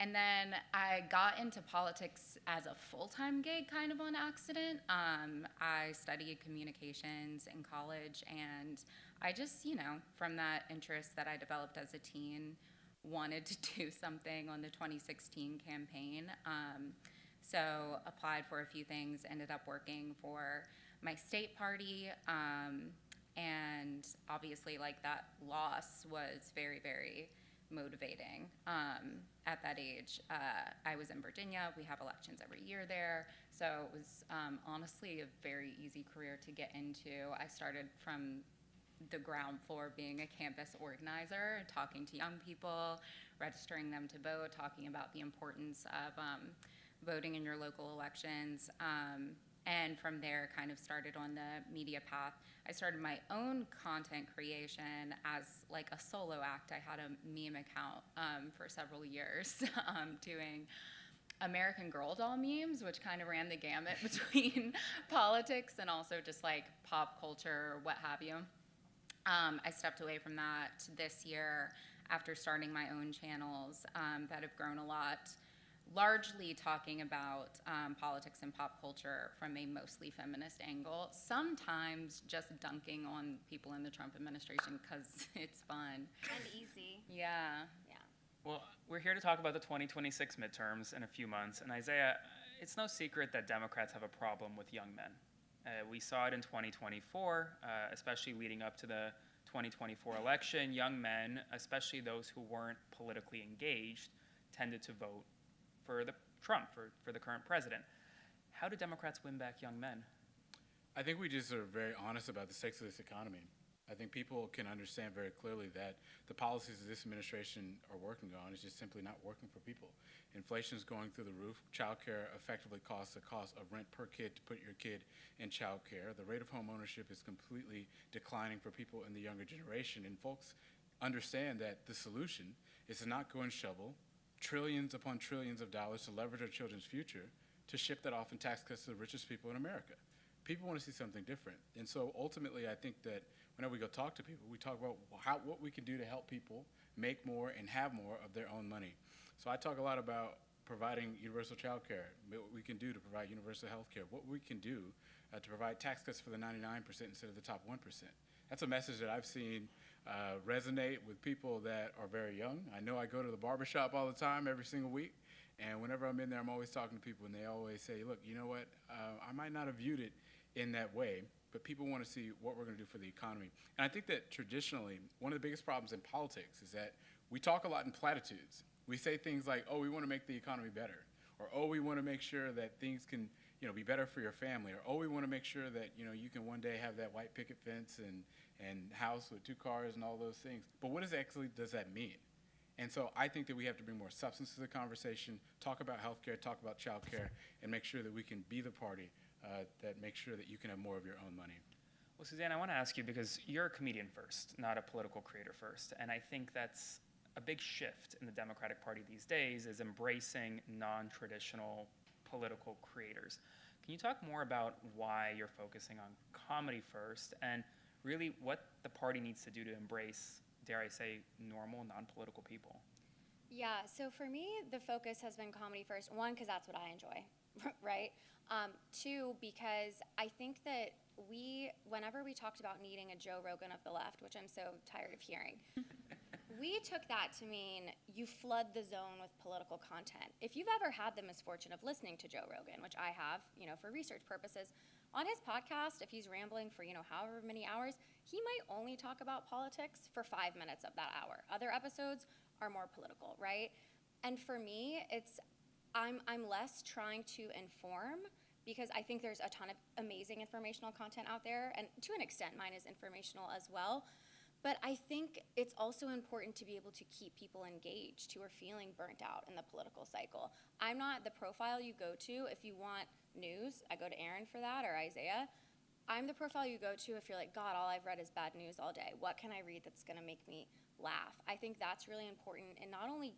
And then I got into politics as a full-time gig kind of on accident. I studied communications in college, and I just, from that interest that I developed as a teen, wanted to do something on the 2016 campaign. So applied for a few things, ended up working for my state party, and obviously that loss was very, very motivating. At that age, I was in Virginia. We have elections every year there. So it was honestly a very easy career to get into. I started from the ground floor being a campus organizer, talking to young people, registering them to vote, talking about the importance of voting in your local elections. And from there, kind of started on the media path. I started my own content creation as a solo act. I had a meme account for several years doing American Girl doll memes, which kind of ran the gamut between politics and also just pop culture or what have you. I stepped away from that this year after starting my own channels that have grown a lot, largely talking about politics and pop culture from a mostly feminist angle, sometimes just dunking on people in the Trump administration because it's fun. And easy. Yeah. Well, we're here to talk about the 2026 midterms in a few months. And Isaiah, it's no secret that Democrats have a problem with young men. We saw it in 2024, especially leading up to the 2024 election. Young men, especially those who weren't politically engaged, tended to vote for Trump, for the current president. How do Democrats win back young men? I think we just are very honest about the stakes of this economy. I think people can understand very clearly that the policies that this administration are working on is just simply not working for people. Inflation is going through the roof. Childcare effectively costs the cost of rent per kid to put your kid in childcare. The rate of home ownership is completely declining for people in the younger generation. And folks understand that the solution is to not go and shovel trillions upon trillions of dollars to leverage our children's future to ship that off in tax cuts to the richest people in America. People want to see something different. And so ultimately, I think that whenever we go talk to people, we talk about what we can do to help people make more and have more of their own money. So I talk a lot about providing universal child care, what we can do to provide universal health care, what we can do to provide tax cuts for the 99% instead of the top 1%. That's a message that I've seen resonate with people that are very young. I know I go to the barbershop all the time, every single week, and whenever I'm in there, I'm always talking to people, and they always say, look, you know what, I might not have viewed it in that way, but people want to see what we're going to do for the economy. And I think that traditionally, one of the biggest problems in politics is that we talk a lot in platitudes. We say things like, oh, we want to make the economy better, or oh, we want to make sure that things can be better for your family, or oh, we want to make sure that you can one day have that white picket fence and house with 2 cars and all those things. But what exactly does that mean? And so I think that we have to bring more substance to the conversation, talk about healthcare, talk about childcare, and make sure that we can be the party that makes sure that you can have more of your own money. Well, Suzanne, I want to ask you, because you're a comedian first, not a political creator first, and I think that's a big shift in the Democratic Party these days, is embracing non-traditional political creators. Can you talk more about why you're focusing on comedy first, and really what the party needs to do to embrace, dare I say, normal, non-political people? Yeah, so for me, the focus has been comedy first. 1, because that's what I enjoy, right? 2, because I think that whenever we talked about needing a Joe Rogan of the left, which I'm so tired of hearing, we took that to mean you flood the zone with political content. If you've ever had the misfortune of listening to Joe Rogan, which I have, for research purposes, on his podcast, if he's rambling for, however many hours, he might only talk about politics for 5 minutes of that hour. Other episodes are more political, right? And for me, I'm less trying to inform, because I think there's a ton of amazing informational content out there, and to an extent, mine is informational as well. But I think it's also important to be able to keep people engaged who are feeling burnt out in the political cycle. I'm not the profile you go to if you want news. I go to Aaron for that, or Isaiah. I'm the profile you go to if you're like, God, all I've read is bad news all day. What can I read that's gonna make me laugh? I think that's really important in not only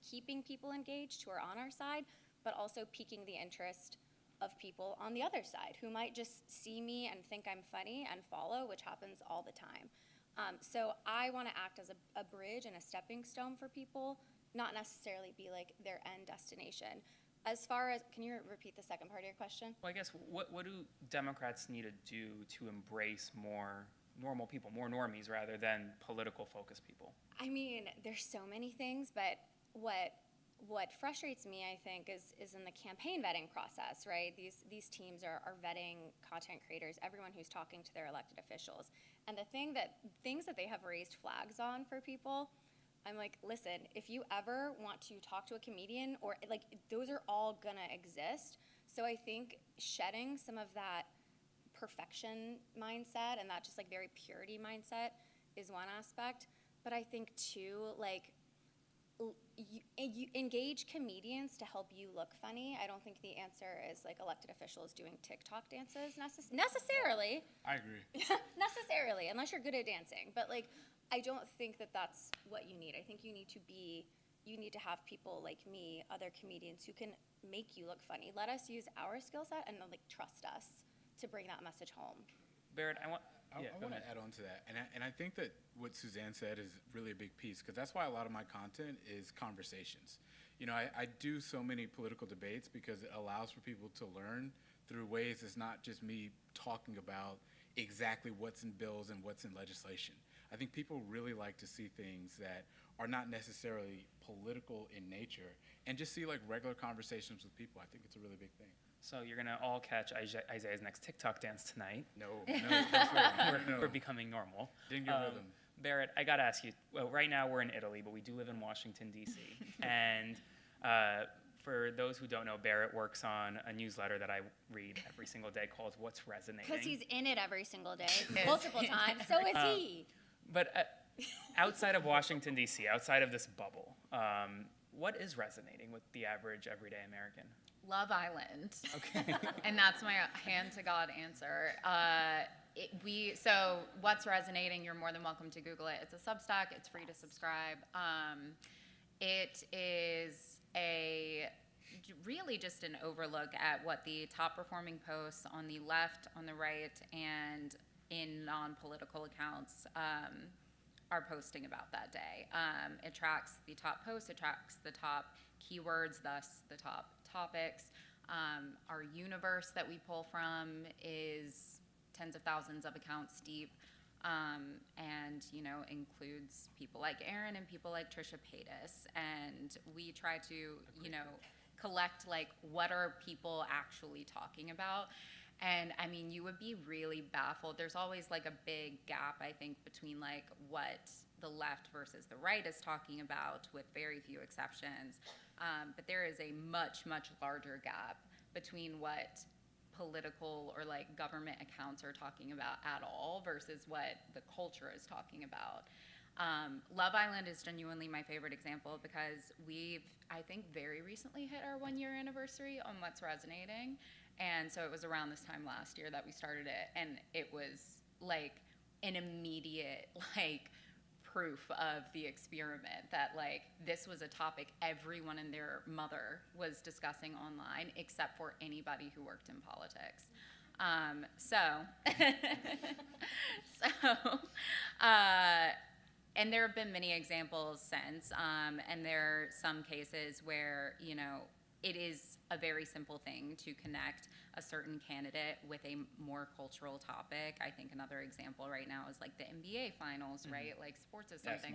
keeping people engaged who are on our side, but also piquing the interest of people on the other side who might just see me and think I'm funny and follow, which happens all the time. So I want to act as a bridge and a stepping stone for people not necessarily be like their end destination. As far as, can you repeat the second part of your question? Well, I guess what do Democrats need to do to embrace more normal people, more normies rather than political focused people? I mean, there's so many things, but what frustrates me, I think, is in the campaign vetting process, right? These teams are vetting content creators, everyone who's talking to their elected officials. And things that they have raised flags on for people, I'm like, listen, if you ever want to talk to a comedian, or like, those are all gonna exist. So I think shedding some of that perfection mindset and that just like very purity mindset is one aspect. But I think too, like, you engage comedians to help you look funny. I don't think the answer is like elected officials doing TikTok dances necessarily. I agree. Necessarily, unless you're good at dancing. But like, I don't think that that's what you need. I think you need to have people like me, other comedians who can make you look funny. Let us use our skill set and like trust us to bring that message home. Barrett, I want to add on to that. And I think that what Suzanne said is really a big piece, because that's why a lot of my content is conversations. You know, I do so many political debates because it allows for people to learn through ways it's not just me talking about exactly what's in bills and what's in legislation. I think people really like to see things that are not necessarily political in nature and just see like regular conversations with people. I think it's a really big thing. So you're gonna all catch Isaiah's next TikTok dance tonight. No, that's right. We're becoming normal. Didn't get rhythm. Barrett, I gotta ask you. Well, right now we're in Italy, but we do live in Washington D.C. and for those who don't know, Barrett works on a newsletter that I read every single day called "What's Resonating." Because he's in it every single day, multiple times. So is he. But outside of Washington D.C., outside of this bubble, what is resonating with the average everyday American? Love Island. Okay. And that's my hand to God answer. So what's resonating, you're more than welcome to Google it. It's a Substack, it's free to subscribe. It is really just an overlook at what the top performing posts on the left, on the right, and in non-political accounts are posting about that day. It tracks the top posts, it tracks the top keywords, thus the top topics. Our universe that we pull from is tens of thousands of accounts deep, and includes people like Aaron and people like Trisha Paytas. And we try to collect like what are people actually talking about. And I mean, you would be really baffled. There's always like a big gap, I think, between like what the left versus the right is talking about, with very few exceptions. But there is a much, much larger gap between what political or like government accounts are talking about at all versus what the culture is talking about. Love Island is genuinely my favorite example because we've, I think, very recently hit our 1-year anniversary on What's Resonating. And so it was around this time last year that we started it. And it was like an immediate like proof of the experiment that like this was a topic everyone and their mother was discussing online except for anybody who worked in politics. And there have been many examples since, and there are some cases where, it is a very simple thing to connect a certain candidate with a more cultural topic. I think another example right now is like the NBA finals, right? Like sports is something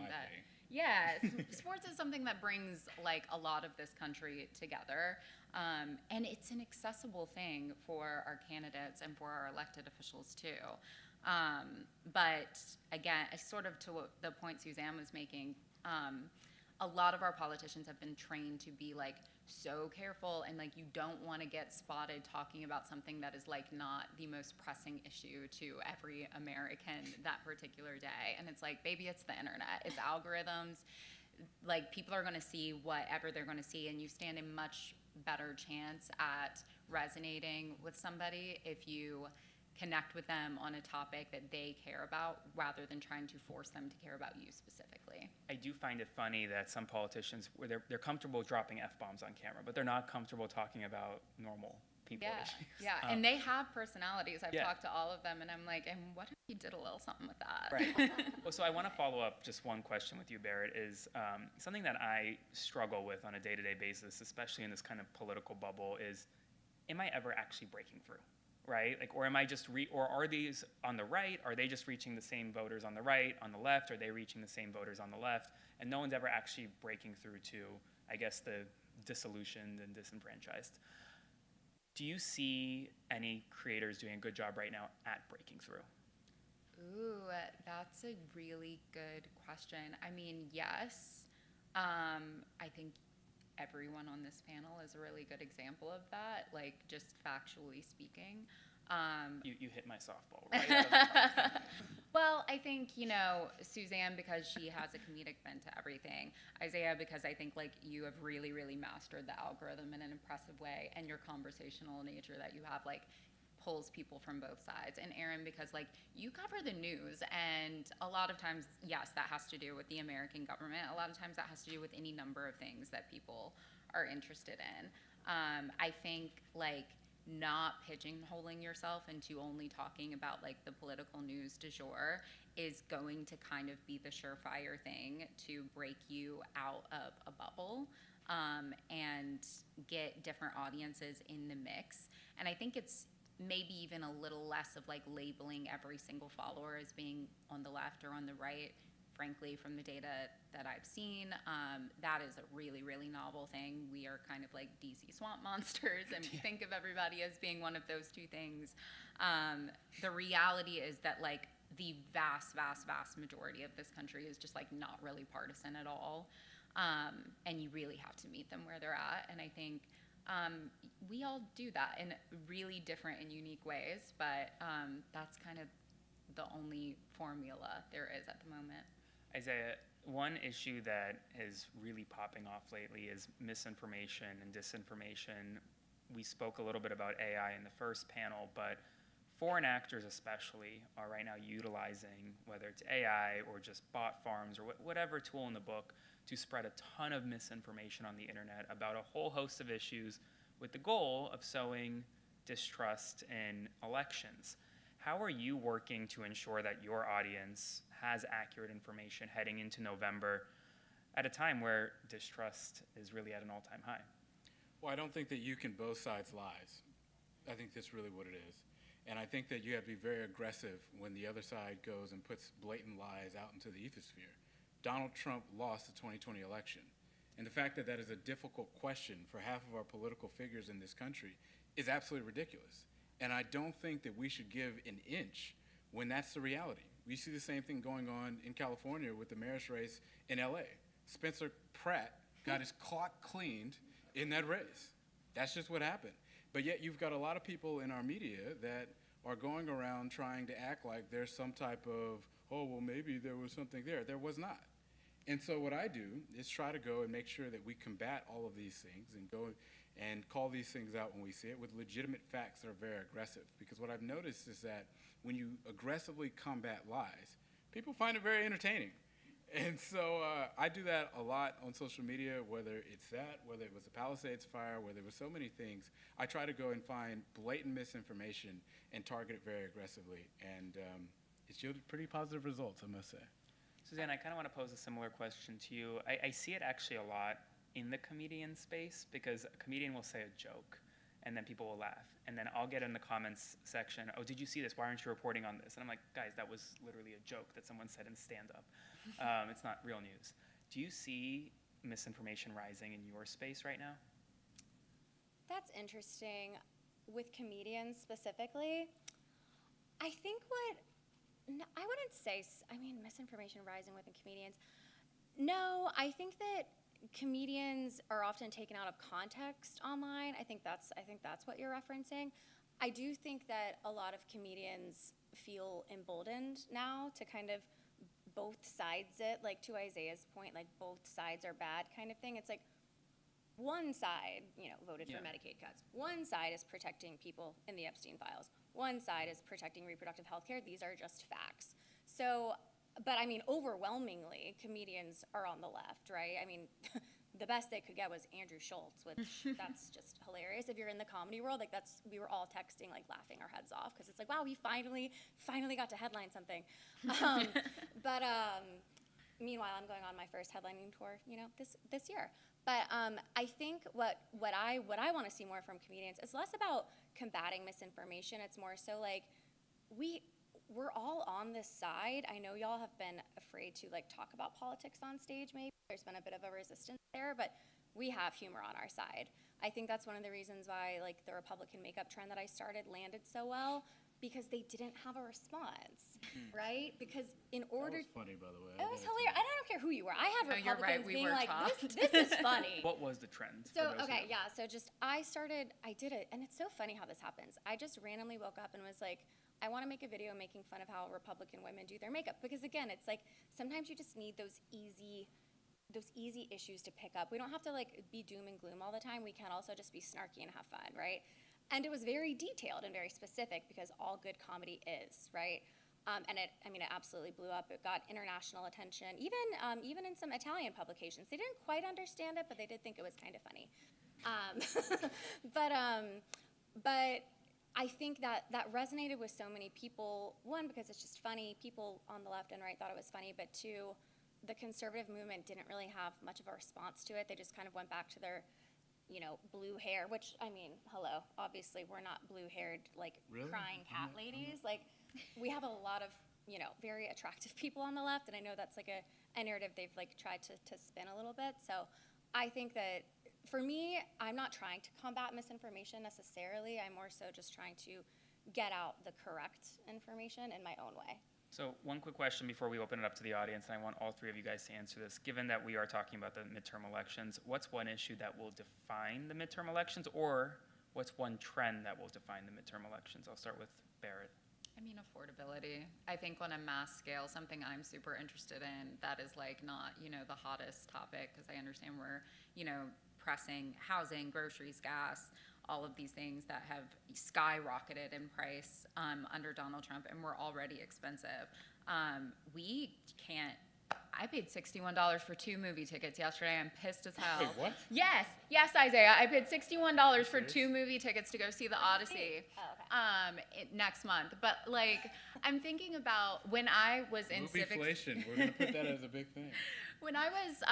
sports is something that brings like a lot of this country together. And it's an accessible thing for our candidates and for our elected officials too. But again, sort of to the point Suzanne was making, a lot of our politicians have been trained to be like so careful, and like you don't want to get spotted talking about something that is like not the most pressing issue to every American that particular day. And it's like, baby, it's the internet, it's algorithms. Like people are going to see whatever they're going to see, and you stand a much better chance at resonating with somebody if you connect with them on a topic that they care about rather than trying to force them to care about you specifically. I do find it funny that some politicians, where they're comfortable dropping F-bombs on camera, but they're not comfortable talking about normal people Yeah, issues. yeah, and they have personalities. I've Yeah. talked to all of them, and I'm like, and what if you did a little something with that? Right. Well, so I want to follow up just one question with you, Barrett, is something that I struggle with on a day-to-day basis, especially in this kind of political bubble, is am I ever actually breaking through, right? Like, or am I just, or are these on the right, are they just reaching the same voters on the right, on the left, are they reaching the same voters on the left? And no one's ever actually breaking through to, I guess, the disillusioned and disenfranchised. Do you see any creators doing a good job right now at breaking through? Ooh, that's a really good question. I mean, yes. I think everyone on this panel is a really good example of that, like just factually speaking. You hit my softball right out of the park. Well, I think, Suzanne, because she has a comedic bent to everything. Isaiah, because I think, like, you have really, really mastered the algorithm in an impressive way, and your conversational nature that you have, like, pulls people from both sides. And Aaron, because, like, you cover the news, and a lot of times, yes, that has to do with the American government. A lot of times that has to do with any number of things that people are interested in. I think, like, not pigeonholing yourself into only talking about like the political news du jour is going to kind of be the surefire thing to break you out of a bubble and get different audiences in the mix. And I think it's maybe even a little less of like labeling every single follower as being on the left or on the right. Frankly, from the data that I've seen, that is a really, really novel thing. We are kind of like DC swamp monsters, and we think of everybody as being one of those two things. The reality is that like the vast, vast, vast majority of this country is just like not really partisan at all, and you really have to meet them where they're at. And I think we all do that in really different and unique ways, but that's kind of the only formula there is at the moment. Isaiah, one issue that is really popping off lately is misinformation and disinformation. We spoke a little bit about AI in the first panel, but foreign actors especially are right now utilizing, whether it's AI or just bot farms or whatever tool in the book, to spread a ton of misinformation on the internet about a whole host of issues with the goal of sowing distrust in elections. How are you working to ensure that your audience has accurate information heading into November at a time where distrust is really at an all-time high? Well, I don't think that you can both sides lies. I think that's really what it is. And I think that you have to be very aggressive when the other side goes and puts blatant lies out into the ethosphere. Donald Trump lost the 2020 election. And the fact that that is a difficult question for half of our political figures in this country is absolutely ridiculous. And I don't think that we should give an inch when that's the reality. We see the same thing going on in California with the mayor's race in LA. Spencer Pratt got his clock cleaned in that race. That's just what happened. But yet you've got a lot of people in our media that are going around trying to act like there's some type of, oh, well, maybe there was something there. There was not. And so what I do is try to go and make sure that we combat all of these things and go and call these things out when we see it with legitimate facts that are very aggressive. Because what I've noticed is that when you aggressively combat lies, people find it very entertaining. And so I do that a lot on social media, whether it's that, whether it was the Palisades fire, whether it was so many things. I try to go and find blatant misinformation and target it very aggressively. And it's yielded pretty positive results, I must say. Suzanne, I kind of want to pose a similar question to you. I see it actually a lot in the comedian space, because a comedian will say a joke and then people will laugh. And then I'll get in the comments section, oh, did you see this? Why aren't you reporting on this? And I'm like, guys, that was literally a joke that someone said in stand-up. It's not real news. Do you see misinformation rising in your space right now? That's interesting. With comedians specifically, I think I wouldn't say, misinformation rising within comedians. No, I think that comedians are often taken out of context online. I think that's what you're referencing. I do think that a lot of comedians feel emboldened now to kind of both sides it, like to Isaiah's point, like both sides are bad kind of thing. It's like one side, voted for Medicaid cuts. One side is protecting people in the Epstein files. One side is protecting reproductive health care. These are just facts. So, but overwhelmingly, comedians are on the left, right? the best they could get was Andrew Schultz, which that's just hilarious. If you're in the comedy world, like we were all texting, like laughing our heads off because it's like, wow, we finally got to headline something. But meanwhile, I'm going on my first headlining tour, this year. But I think what I want to see more from comedians is less about combating misinformation. It's more so like we're all on this side. I know y'all have been afraid to like talk about politics on stage. Maybe there's been a bit of a resistance there, but we have humor on our side. I think that's one of the reasons why like the Republican makeup trend that I started landed so well, because they didn't have a response, right? Because in order, That was funny, by the way. it was hilarious. I don't care who you were. I had No, you're right, Republicans we being were like, tough. this is funny. What was the trend? So, okay, yeah. So just, I did it, and it's so funny how this happens. I just randomly woke up and was like, I want to make a video making fun of how Republican women do their makeup. Because again, it's like, sometimes you just need those easy issues to pick up. We don't have to like be doom and gloom all the time. We can also just be snarky and have fun, right? And it was very detailed and very specific because all good comedy is, right? And it absolutely blew up. It got international attention, even in some Italian publications. They didn't quite understand it, but they did think it was kind of funny. But I think that resonated with so many people. One, because it's just funny. People on the left and right thought it was funny. But two, the conservative movement didn't really have much of a response to it. They just kind of went back to their blue hair, which, hello, obviously we're not blue-haired, like, Really? crying cat ladies. Like, we have a lot of, very attractive people on the left, and I know that's, like, a narrative they've, like, tried to spin a little bit. So I think that, for me, I'm not trying to combat misinformation necessarily. I'm more so just trying to get out the correct information in my own way. So one quick question before we open it up to the audience, and I want all three of you guys to answer this. Given that we are talking about the midterm elections, what's one issue that will define the midterm elections, or what's one trend that will define the midterm elections? I'll start with Barrett. Affordability. I think on a mass scale, something I'm super interested in that is like not, the hottest topic, because I understand we're, pressing housing, groceries, gas, all of these things that have skyrocketed in price under Donald Trump, and we're already expensive. We can't. I paid $61 for 2 movie tickets yesterday. I'm pissed as hell. Wait, what? Yes, Isaiah. I paid $61 for 2 movie tickets to go see The Odyssey next month. But like, I'm thinking about when I was in civics. Movie-flation. We're gonna put that as a big thing. When I was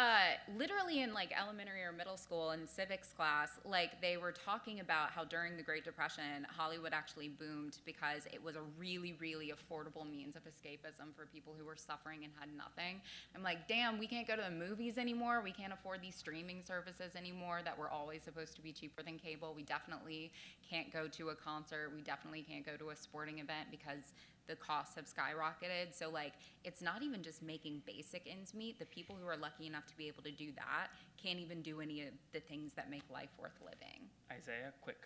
literally in like elementary or middle school in civics class, like they were talking about how during the Great Depression, Hollywood actually boomed because it was a really, really affordable means of escapism for people who were suffering and had nothing. I'm like, damn, we can't go to the movies anymore. We can't afford these streaming services anymore that were always supposed to be cheaper than cable. We definitely can't go to a concert. We definitely can't go to a sporting event because the costs have skyrocketed. So like, it's not even just making basic ends meet. The people who are lucky enough to be able to do that can't even do any of the things that make life worth living. Isaiah, quick,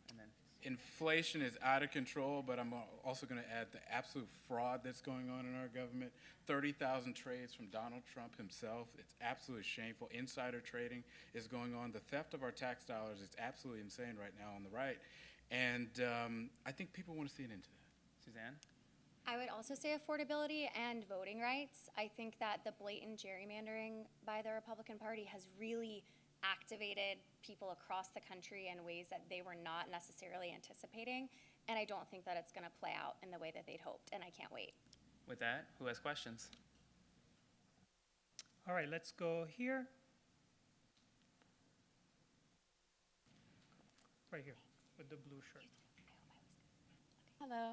and then. Inflation is out of control, but I'm also going to add the absolute fraud that's going on in our government. 30,000 trades from Donald Trump himself. It's absolutely shameful. Insider trading is going on. The theft of our tax dollars is absolutely insane right now on the right. And I think people want to see an end to that. Suzanne? I would also say affordability and voting rights. I think that the blatant gerrymandering by the Republican Party has really activated people across the country in ways that they were not necessarily anticipating. And I don't think that it's going to play out in the way that they'd hoped, and I can't wait. With that, who has questions? All right, let's go here. Right here, with the blue shirt. Hello,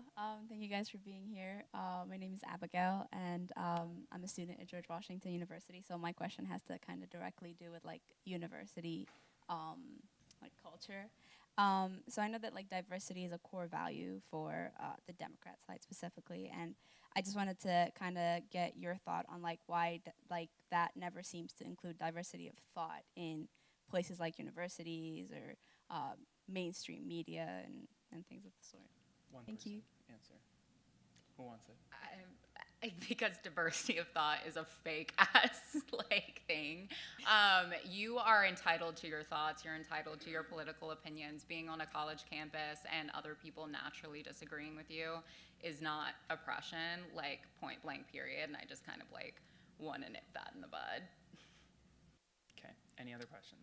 thank you guys for being here. My name is Abigail, and I'm a student at George Washington University, so my question has to kind of directly do with like university like culture. So I know that like diversity is a core value for the Democrat side specifically, and I just wanted to kind of get your thought on like why like that never seems to include diversity of thought in places like universities or mainstream media and things of the sort. One Thank you. Answer. Who wants it? Because diversity of thought is a fake ass like thing. You are entitled to your thoughts. You're entitled to your political opinions. Being on a college campus and other people naturally disagreeing with you is not oppression, like point blank period. And I just kind of like want to nip that in the bud. Okay. Any other questions?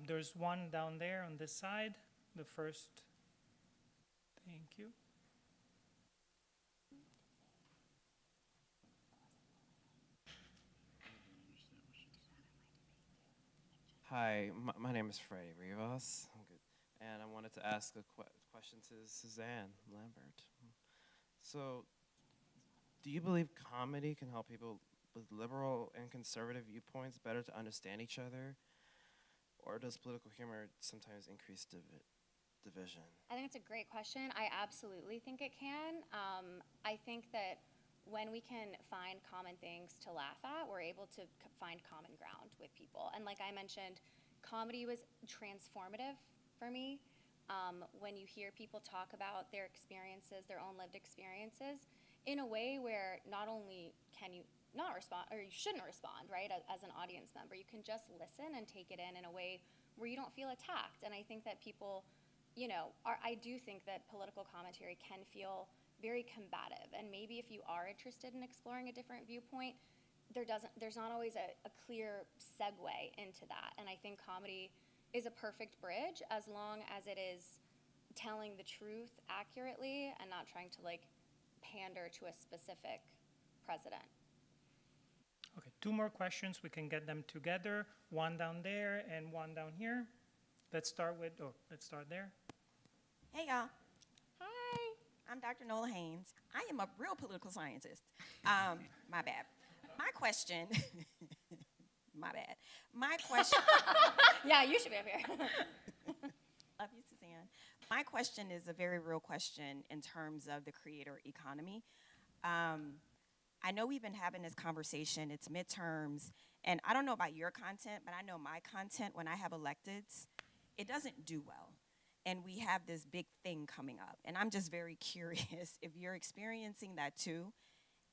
There's one down there on this side, the first. Thank you. Hi, my name is Freddie Rivas. I'm good. And I wanted to ask a question to Suzanne Lambert. So, do you believe comedy can help people with liberal and conservative viewpoints better to understand each other? Or does political humor sometimes increase division? I think it's a great question. I absolutely think it can. I think that when we can find common things to laugh at, we're able to find common ground with people. And like I mentioned, comedy was transformative for me. When you hear people talk about their experiences, their own lived experiences, in a way where not only can you not respond, or you shouldn't respond, right, as an audience member, you can just listen and take it in a way where you don't feel attacked. And I think that people, I do think that political commentary can feel very combative, and maybe if you are interested in exploring a different viewpoint, there's not always a clear segue into that. And I think comedy is a perfect bridge as long as it is telling the truth accurately and not trying to pander to a specific president. Okay, 2 more questions. We can get them together. One down there and one down here. Let's start there. Hey, y'all. Hi. I'm Dr. Nola Haynes. I am a real political scientist. My bad. My question, my bad. My question. Yeah, you should be up here. Love you, Suzanne. My question is a very real question in terms of the creator economy. I know we've been having this conversation, it's midterms, and I don't know about your content, but I know my content when I have electeds, it doesn't do well. And we have this big thing coming up. And I'm just very curious if you're experiencing that too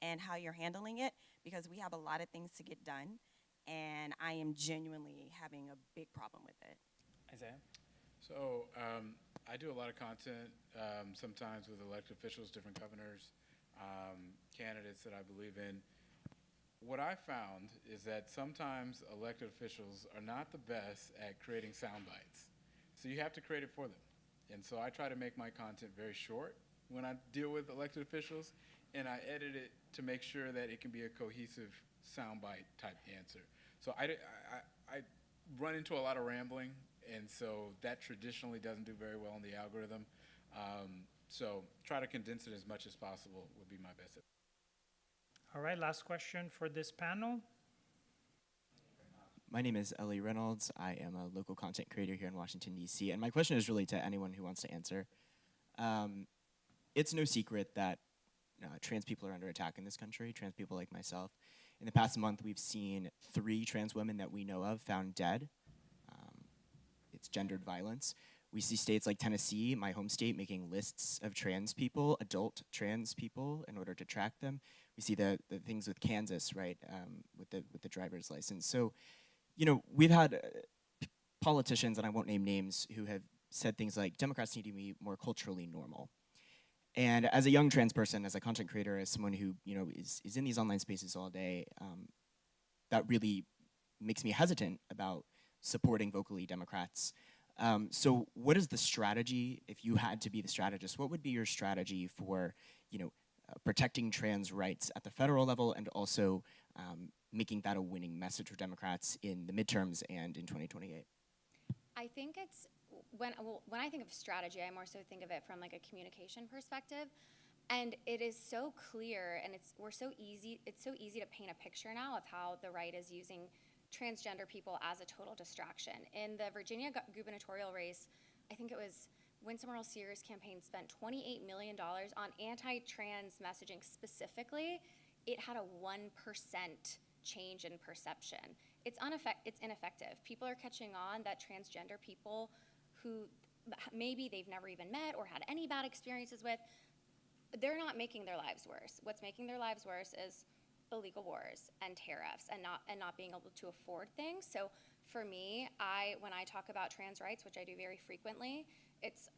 and how you're handling it, because we have a lot of things to get done, and I am genuinely having a big problem with it. Isaiah? So I do a lot of content, sometimes with elected officials, different governors, candidates that I believe in. What I found is that sometimes elected officials are not the best at creating sound bites. So you have to create it for them. And so I try to make my content very short when I deal with elected officials, and I edit it to make sure that it can be a cohesive soundbite type answer. So I run into a lot of rambling, and so that traditionally doesn't do very well in the algorithm. So try to condense it as much as possible would be my best. All right, last question for this panel. My name is Ellie Reynolds. I am a local content creator here in Washington, D.C., and my question is really to anyone who wants to answer. It's no secret that trans people are under attack in this country, trans people like myself. In the past month, we've seen 3 trans women that we know of found dead. It's gendered violence. We see states like Tennessee, my home state, making lists of trans people, adult trans people, in order to track them. We see the things with Kansas, right, with the driver's license. So, we've had politicians, and I won't name names, who have said things like Democrats need to be more culturally normal. And as a young trans person, as a content creator, as someone who is in these online spaces all day, that really makes me hesitant about supporting vocally Democrats. So what is the strategy, if you had to be the strategist, what would be your strategy for protecting trans rights at the federal level and also making that a winning message for Democrats in the midterms and in 2028? I think it's, when I think of strategy, I more so think of it from a communication perspective. And it is so clear, and it's so easy to paint a picture now of how the right is using transgender people as a total distraction. In the Virginia gubernatorial race, I think it was Winsome Earle-Sears' campaign spent $28 million on anti-trans messaging specifically. It had a 1% change in perception. It's ineffective. People are catching on that transgender people who maybe they've never even met or had any bad experiences with, they're not making their lives worse. What's making their lives worse is illegal wars and tariffs and not being able to afford things. So for me, when I talk about trans rights, which I do very frequently, it's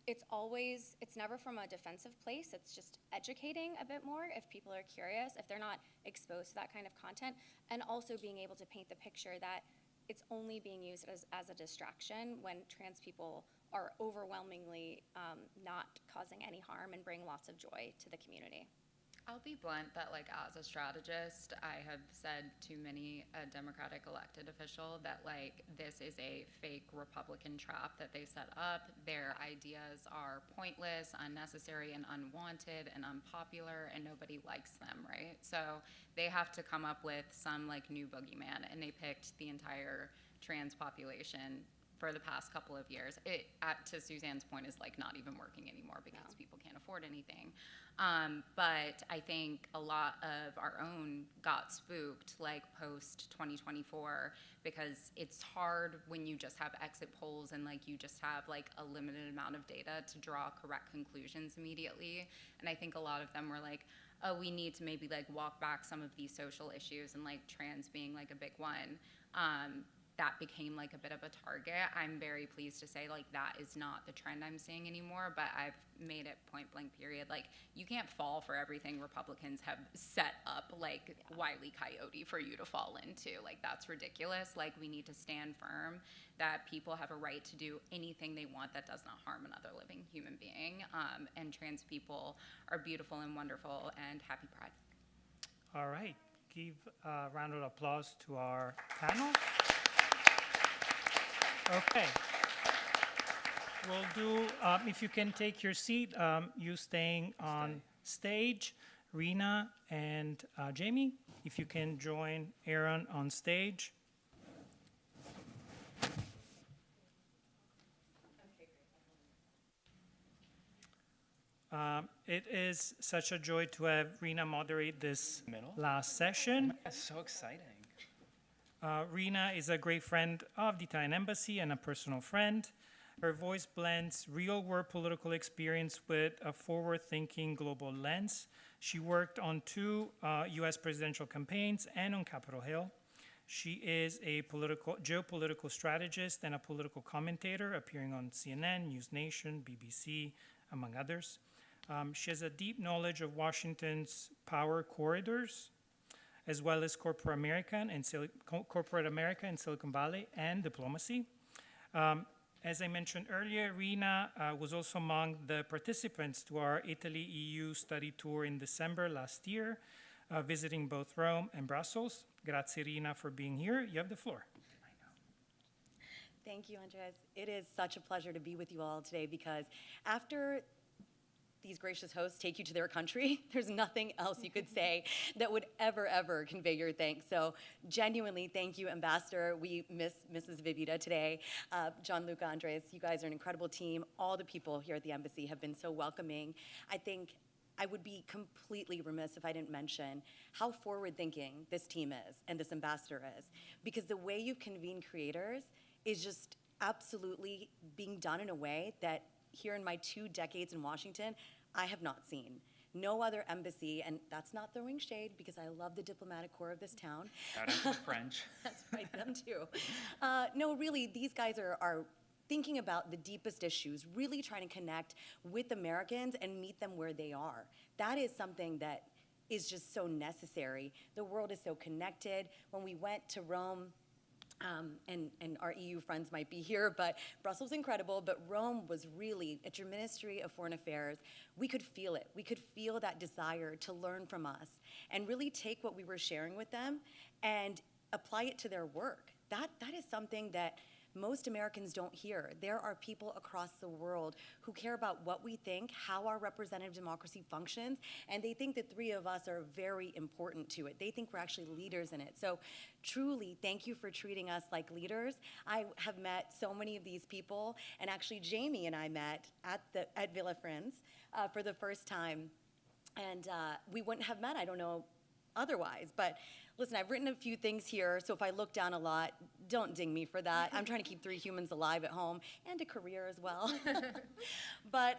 never from a defensive place. It's just educating a bit more if people are curious, if they're not exposed to that kind of content, and also being able to paint the picture that it's only being used as a distraction when trans people are overwhelmingly not causing any harm and bring lots of joy to the community. I'll be blunt that, like, as a strategist, I have said to many a Democratic elected official that, like, this is a fake Republican trap that they set up. Their ideas are pointless, unnecessary, and unwanted and unpopular, and nobody likes them, right? So they have to come up with some, like, new boogeyman, and they picked the entire trans population for the past couple of years. It, to Suzanne's point, is like not even working anymore because people can't afford anything. But I think a lot of our own got spooked, like post 2024, because it's hard when you just have exit polls and like you just have like a limited amount of data to draw correct conclusions immediately. And I think a lot of them were like, oh, we need to maybe like walk back some of these social issues, and like trans being like a big one. That became like a bit of a target. I'm very pleased to say like that is not the trend I'm seeing anymore, but I've made it point blank period. Like you can't fall for everything Republicans have set up like Wile E. Coyote for you to fall into. Like that's ridiculous. Like we need to stand firm that people have a right to do anything they want that does not harm another living human being. And trans people are beautiful and wonderful, and happy Pride. All right, give a round of applause to our panel. Okay. We'll do, if you can take your seat, you staying on stage, Rina and Jayme, if you can join Aaron on stage. It is such a joy to have Rina moderate this last session. That's so exciting. Rina is a great friend of the Italian Embassy and a personal friend. Her voice blends real-world political experience with a forward-thinking global lens. She worked on 2 U.S. presidential campaigns and on Capitol Hill. She is a geopolitical strategist and a political commentator, appearing on CNN, News Nation, BBC, among others. She has a deep knowledge of Washington's power corridors, as well as corporate America and Silicon Valley and diplomacy. As I mentioned earlier, Rina was also among the participants to our Italy-EU study tour in December last year, visiting both Rome and Brussels. Grazie, Rina, for being here. You have the floor. Thank you, Andres. It is such a pleasure to be with you all today, because after these gracious hosts take you to their country, there's nothing else you could say that would ever convey your thanks. So genuinely, thank you, Ambassador. We miss Mrs. Vivita today. Gianluca, Andres, you guys are an incredible team. All the people here at the embassy have been so welcoming. I think I would be completely remiss if I didn't mention how forward-thinking this team is and this ambassador is, because the way you've convened creators is just absolutely being done in a way that here in my 2 decades in Washington, I have not seen. No other embassy, and that's not throwing shade because I love the diplomatic corps of this town. Shout out to the French. That's right, them too. No, really, these guys are thinking about the deepest issues, really trying to connect with Americans and meet them where they are. That is something that is just so necessary. The world is so connected. When we went to Rome, and our EU friends might be here, but Brussels incredible, but Rome was really, at your Ministry of Foreign Affairs, we could feel it. We could feel that desire to learn from us and really take what we were sharing with them and apply it to their work. That is something that most Americans don't hear. There are people across the world who care about what we think, how our representative democracy functions, and they think the 3 of us are very important to it. They think we're actually leaders in it. So truly, thank you for treating us like leaders. I have met so many of these people, and actually Jayme and I met at Villa Friends for the first time, and we wouldn't have met, I don't know, otherwise. But listen, I've written a few things here, so if I look down a lot, don't ding me for that. I'm trying to keep 3 humans alive at home and a career as well. But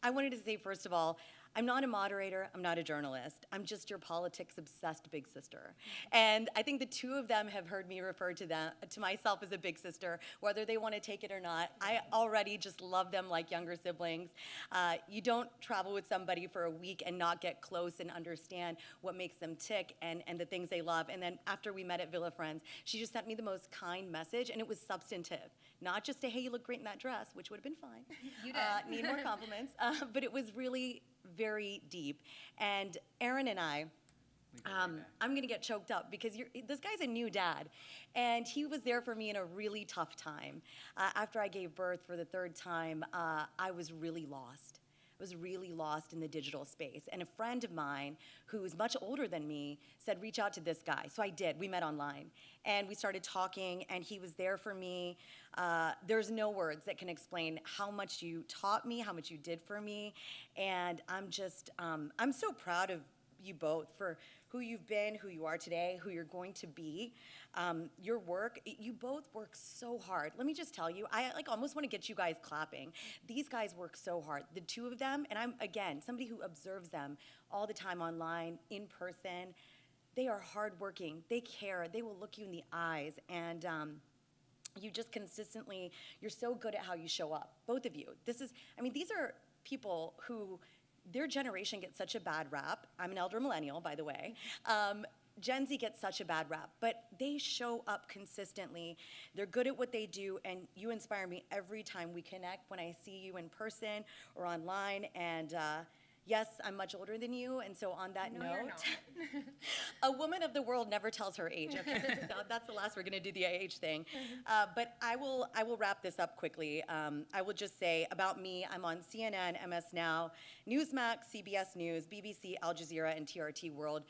I wanted to say, first of all, I'm not a moderator, I'm not a journalist. I'm just your politics-obsessed big sister. And I think the two of them have heard me refer to myself as a big sister, whether they want to take it or not. I already just love them like younger siblings. You don't travel with somebody for a week and not get close and understand what makes them tick and the things they love. And then after we met at Villa Friends, she just sent me the most kind message, and it was substantive. Not just a, hey, you look great in that dress, which would have been fine. You did. Need more compliments. But it was really very deep. And Aaron and I, I'm going to get choked up because this guy's a new dad. And he was there for me in a really tough time. After I gave birth for the third time, I was really lost. I was really lost in the digital space. And a friend of mine who's much older than me said, reach out to this guy. So I did. We met online. And we started talking, and he was there for me. There's no words that can explain how much you taught me, how much you did for me. And I'm just, I'm so proud of you both for who you've been, who you are today, who you're going to be. Your work, you both work so hard. Let me just tell you, I almost want to get you guys clapping. These guys work so hard, the two of them, and I'm, again, somebody who observes them all the time online, in person. They are hardworking, they care, they will look you in the eyes, and you just consistently, you're so good at how you show up, both of you. These are people who, their generation gets such a bad rap. I'm an elder millennial, by the way. Gen Z gets such a bad rap, but they show up consistently. They're good at what they do, and you inspire me every time we connect, when I see you in person or online. And yes, I'm much older than you, and so on that note, you're not. a woman of the world never tells her age. Okay, so that's the last. We're going to do the age thing, but I will wrap this up quickly. I will just say about me: I'm on CNN, MS Now, Newsmax, CBS News, BBC, Al Jazeera, and TRT World,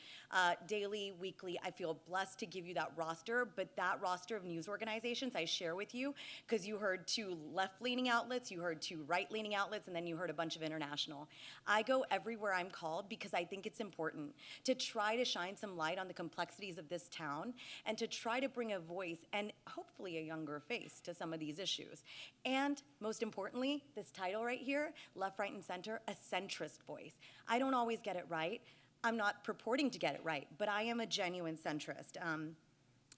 daily, weekly. I feel blessed to give you that roster, but that roster of news organizations I share with you because you heard 2 left-leaning outlets, you heard 2 right-leaning outlets, and then you heard a bunch of international. I go everywhere I'm called because I think it's important to try to shine some light on the complexities of this town and to try to bring a voice and hopefully a younger face to some of these issues. And most importantly, this title right here, Left, Right, and Center, a centrist voice. I don't always get it right. I'm not purporting to get it right, but I am a genuine centrist.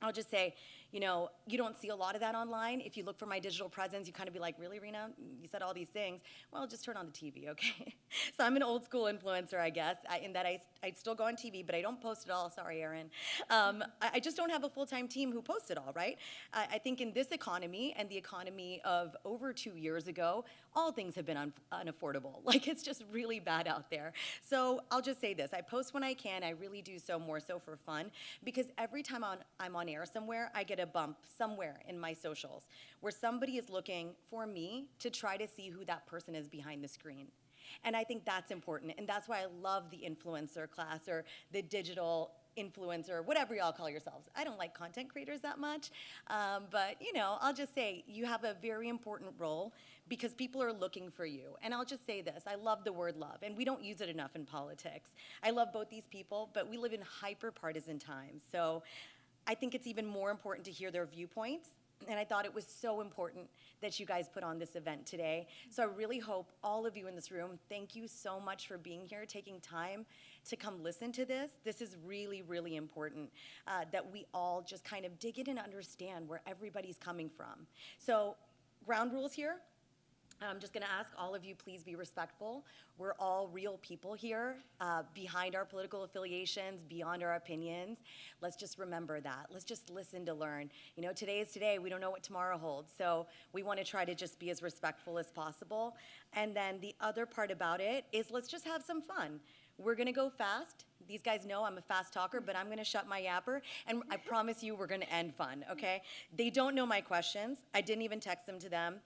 I'll just say, you know, you don't see a lot of that online. If you look for my digital presence, you kind of be like, really, Rina? You said all these things. Well, just turn on the TV, okay? So I'm an old school influencer, I guess, in that I still go on TV, but I don't post it all. Sorry, Aaron. I just don't have a full-time team who posts it all, right? I think in this economy and the economy of over 2 years ago, all things have been unaffordable. Like, it's just really bad out there. So I'll just say this. I post when I can. I really do so more so for fun, because every time I'm on air somewhere, I get a bump somewhere in my socials where somebody is looking for me to try to see who that person is behind the screen. And I think that's important. And that's why I love the influencer class or the digital influencer, whatever y'all call yourselves. I don't like content creators that much. But, you know, I'll just say you have a very important role because people are looking for you. And I'll just say this. I love the word love, and we don't use it enough in politics. I love both these people, but we live in hyper-partisan times. So I think it's even more important to hear their viewpoints, and I thought it was so important that you guys put on this event today. So I really hope all of you in this room, thank you so much for being here, taking time to come listen to this. This is really, really important that we all just kind of dig in and understand where everybody's coming from. So ground rules here. I'm just going to ask all of you, please be respectful. We're all real people here, behind our political affiliations, beyond our opinions. Let's just remember that. Let's just listen to learn. You know, today is today. We don't know what tomorrow holds. So we want to try to just be as respectful as possible. And then the other part about it is let's just have some fun. We're going to go fast. These guys know I'm a fast talker, but I'm going to shut my yapper, and I promise you we're going to end fun, okay? They don't know my questions. I didn't even text them to them.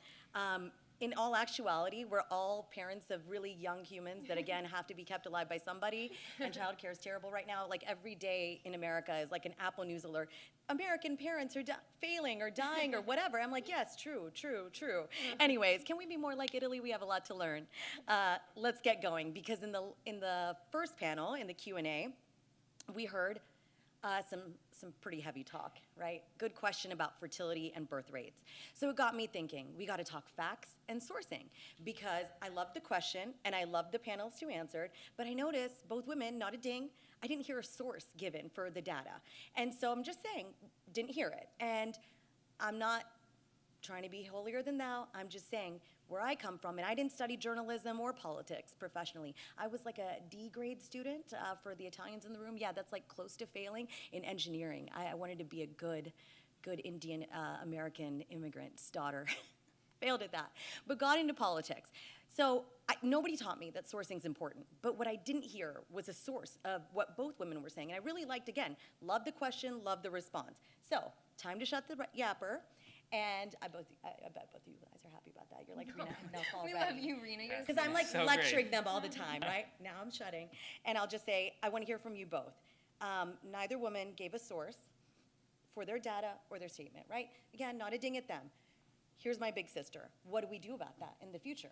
In all actuality, we're all parents of really young humans that, again, have to be kept alive by somebody, and childcare is terrible right now. Like, every day in America is like an Apple News alert. American parents are failing or dying or whatever. I'm like, yes, true, true, true. Anyways, can we be more like Italy? We have a lot to learn. Let's get going, because in the first panel, in the Q&A, we heard Some pretty heavy talk, right? Good question about fertility and birth rates. So it got me thinking, we got to talk facts and sourcing, because I loved the question and I loved the panelists who answered, but I noticed both women, not a ding, I didn't hear a source given for the data. And so I'm just saying, didn't hear it. And I'm not trying to be holier than thou. I'm just saying where I come from, and I didn't study journalism or politics professionally. I was like a D grade student for the Italians in the room. Yeah, that's like close to failing in engineering. I wanted to be a good Indian American immigrant's daughter. Failed at that, but got into politics. So nobody taught me that sourcing's important, but what I didn't hear was a source of what both women were saying. And I really liked, again, love the question, love the response. So time to shut the yapper. And I bet both of you guys are happy about that. You're like, Rina, enough already. We love you, Rina. You're Because I'm like so lecturing great. them all the time, right? Now I'm shutting. And I'll just say, I want to hear from you both. Neither woman gave a source for their data or their statement, right? Again, not a ding at them. Here's my big sister. What do we do about that in the future?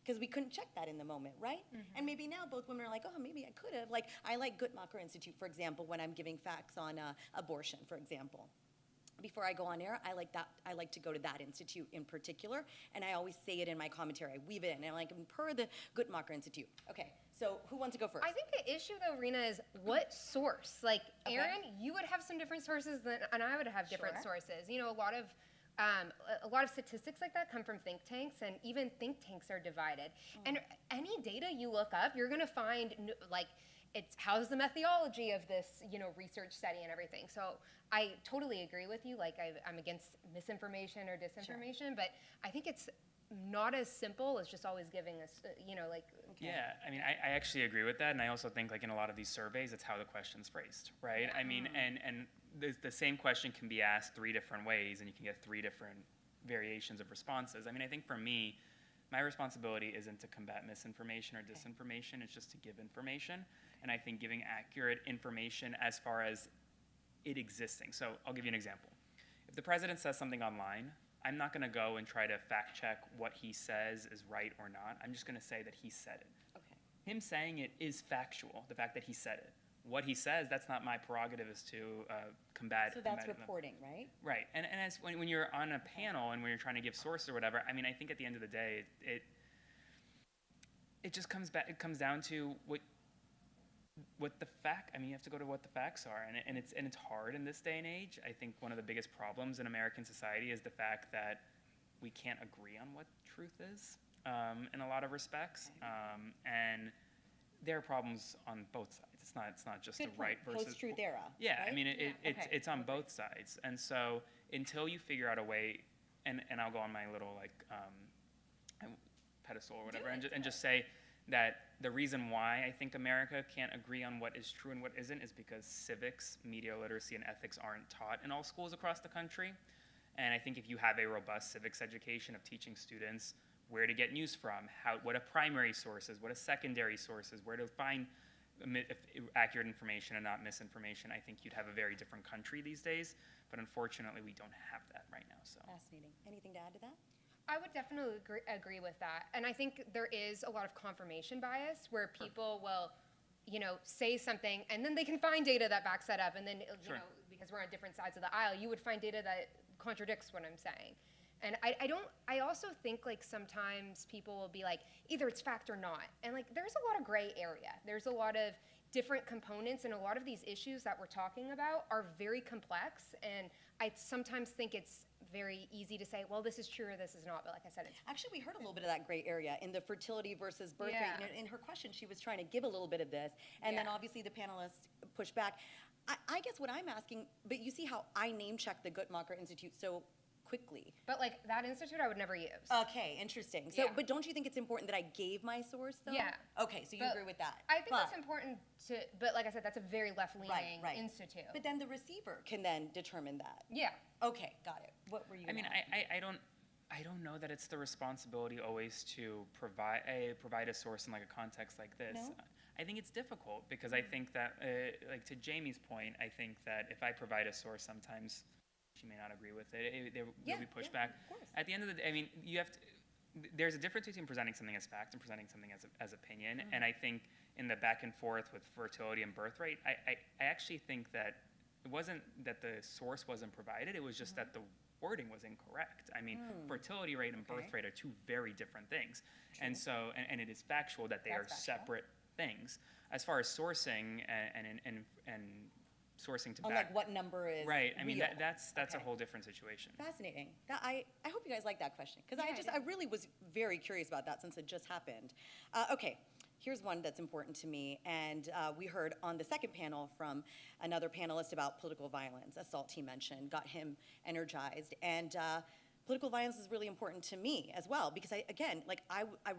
Because we couldn't check that in the moment, right? And maybe now both women are like, oh, maybe I could have. Like, I like Guttmacher Institute, for example, when I'm giving facts on abortion, for example. Before I go on air, I like to go to that institute in particular, and I always say it in my commentary. I weave it in, and I'm like, per the Guttmacher Institute. Okay, so who wants to go first? I think the issue, though, Rina, is what source? Like, Aaron, you would have some different sources and I would have different sources. You know, a lot of statistics like that come from think tanks, and even think tanks are divided. And any data you look up, you're going to find, like, it's how's the methodology of this, research study and everything. So I totally agree with you. Like, I'm against misinformation or disinformation, but I think it's not as simple as just always giving us, like. Okay. Yeah, I mean, I actually agree with that, and I also think, like, in a lot of these surveys, it's how the question's phrased, right? I mean, and the same question can be asked 3 different ways, and you can get 3 different variations of responses. I mean, I think for me, my responsibility isn't to combat misinformation or disinformation, it's just to give information. And I think giving accurate information as far as it existing. So I'll give you an example. If the president says something online, I'm not gonna go and try to fact check what he says is right or not. I'm just gonna say that he said it. Okay. Him saying it is factual, the fact that he said it. What he says, that's not my prerogative, is to combat. So that's reporting, right? Right, and as when you're on a panel and when you're trying to give source or whatever, I mean, I think at the end of the day, it just comes back. It comes down to what the fact. I mean, you have to go to what the facts are, and it's hard in this day and age. I think one of the biggest problems in American society is the fact that we can't agree on what truth is in a lot of respects, and there are problems on both sides. It's not just Good the right point. versus Post-truth era. Yeah, right? I mean it's on both sides, and so until you figure out a way, and I'll go on my little like pedestal or whatever, and just say that the reason why I think America can't agree on what is true and what isn't is because civics, media literacy, and ethics aren't taught in all schools across the country. And I think if you have a robust civics education of teaching students where to get news from, what a primary source is, what a secondary source is, where to find accurate information and not misinformation, I think you'd have a very different country these days. But unfortunately, we don't have that right now. So Fascinating. Anything to add to that? I would definitely agree with that. And I think there is a lot of confirmation bias where people will, say something and then they can find data that backs that up. And then, because we're on different sides of the aisle, you would find data that contradicts what I'm saying. And I also think like sometimes people will be like, either it's fact or not. And like, there's a lot of gray area. There's a lot of different components, and a lot of these issues that we're talking about are very complex. And I sometimes think it's very easy to say, well, this is true or this is not. But like I said, it's actually, we heard a little bit of that gray area in the fertility versus birth rate. In her question, she was trying to give a little bit of this. And then obviously the panelists pushed back. I guess what I'm asking, but you see how I name checked the Guttmacher Institute so quickly. But like that institute I would never use. Okay, interesting. So, but don't you think it's important that I gave my source though? Yeah. Okay, so you agree with that? I think it's important to, but like I said, that's a very left-leaning institute. But then the receiver can then determine that. Yeah. Okay, got it. What were you? I mean, I don't know that it's the responsibility always to provide a source in like a context like this. No? I think it's difficult because I think that, like to Jayme's point, I think that if I provide a source, sometimes she may not agree with it. There will be pushback. Of course. At the end of the day, I mean, you have to. There's a difference between presenting something as fact and presenting something as opinion. And I think in the back and forth with fertility and birth rate, I actually think that it wasn't that the source wasn't provided, it was just that the wording was incorrect. I mean, fertility rate and birth rate are two very different things. And so, and it is factual that they are separate things. As far as sourcing and sourcing to On back. like what number is Right, I mean, real. that's a whole different situation. Fascinating. I hope you guys like that question, because I really was very curious about that since it just happened. Okay, here's one that's important to me, and we heard on the second panel from another panelist about political violence, assault he mentioned, got him energized, and political violence is really important to me as well, because I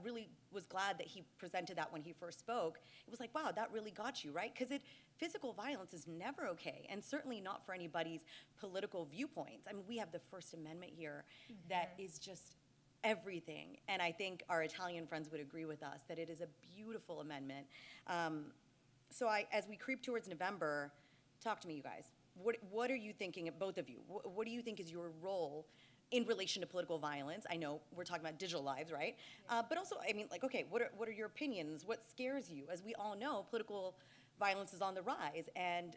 really was glad that he presented that when he first spoke. It was like, wow, that really got you, right? Because physical violence is never okay, and certainly not for anybody's political viewpoints. I mean, we have the First Amendment here that is just everything, and I think our Italian friends would agree with us that it is a beautiful amendment. So as we creep towards November, talk to me, you guys. What are you thinking, both of you? What do you think is your role in relation to political violence? I know we're talking about digital lives, right? But also, I mean, like, okay, what are your opinions? What scares you? As we all know, political violence is on the rise, and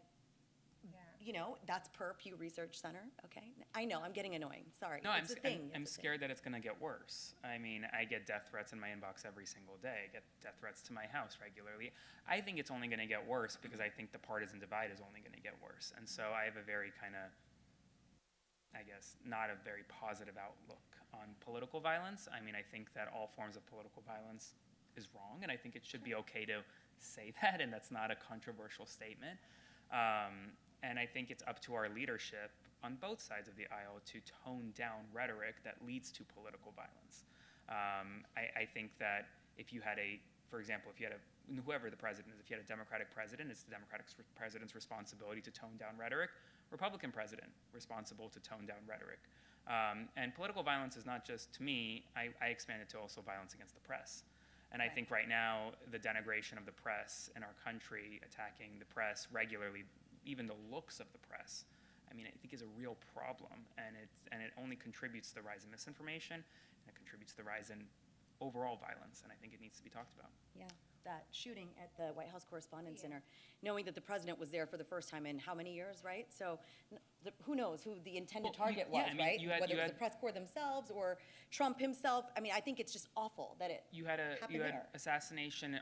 you know, that's per Pew Research Center. Okay, I know I'm getting annoying. Sorry. No, It's a thing. I'm scared that it's going to get worse. I mean, I get death threats in my inbox every single day. I get death threats to my house regularly. I think it's only going to get worse because I think the partisan divide is only going to get worse. And so I have a very kind of, I guess, not a very positive outlook on political violence. I mean, I think that all forms of political violence is wrong, and I think it should be okay to say that, and that's not a controversial statement. And I think it's up to our leadership on both sides of the aisle to tone down rhetoric that leads to political violence. I think that if you had for example, if you had whoever the president is, if you had a Democratic president, it's the Democratic president's responsibility to tone down rhetoric. Republican president responsible to tone down rhetoric. And political violence is not just, to me, I expand it to also violence against the press. And I think right now, the denigration of the press in our country, attacking the press regularly, even the looks of the press, I mean, I think is a real problem, and it only contributes to the rise in misinformation, and it contributes to the rise in overall violence, and I think it needs to be talked about. Yeah, that shooting at the White House Correspondents' Center, knowing that the president was there for the first time in how many years, right? So who knows who the intended target was, right? Whether it was the press corps themselves or Trump himself. I mean, I think it's just awful that it happened there. Assassination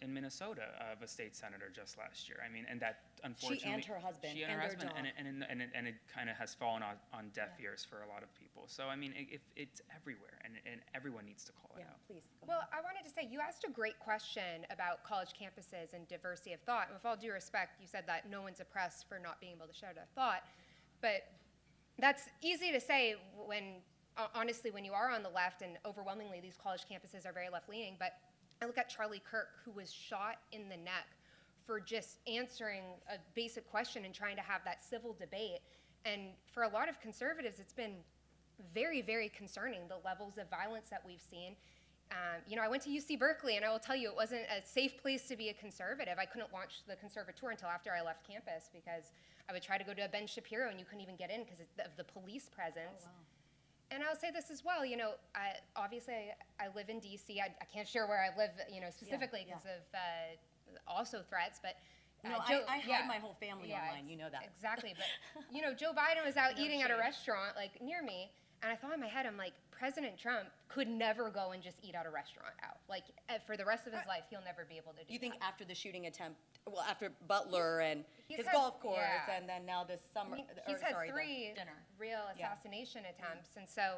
in Minnesota of a state senator just last year. I mean, and that unfortunately she and her husband and their dog. And it kind of has fallen on deaf ears for a lot of people. So I mean, it's everywhere, and everyone needs to call it out. Please. Well, I wanted to say, you asked a great question about college campuses and diversity of thought. And with all due respect, you said that no one's oppressed for not being able to share their thought. But that's easy to say when, honestly, when you are on the left, and overwhelmingly these college campuses are very left-leaning. But I look at Charlie Kirk, who was shot in the neck for just answering a basic question and trying to have that civil debate. And for a lot of conservatives, it's been very, very concerning, the levels of violence that we've seen. You know, I went to UC Berkeley, and I will tell you, it wasn't a safe place to be a conservative. I couldn't launch the Conservateur until after I left campus, because I would try to go to a Ben Shapiro, and you couldn't even get in because of the police presence. Oh, wow. And I'll say this as well, you know, obviously I live in DC. I can't share where I live, you know, specifically because of also threats, but No, I hide my whole family online, you know that. Exactly, but, you know, Joe Biden was out eating at a restaurant, like, near me, and I thought in my head, I'm like, President Trump could never go and just eat at a restaurant out. Like, for the rest of his life, he'll never be able to do that. You think after the shooting attempt, well, after Butler and his had- golf course, yeah. and then now this summer, I mean, he's had three real assassination attempts, and so,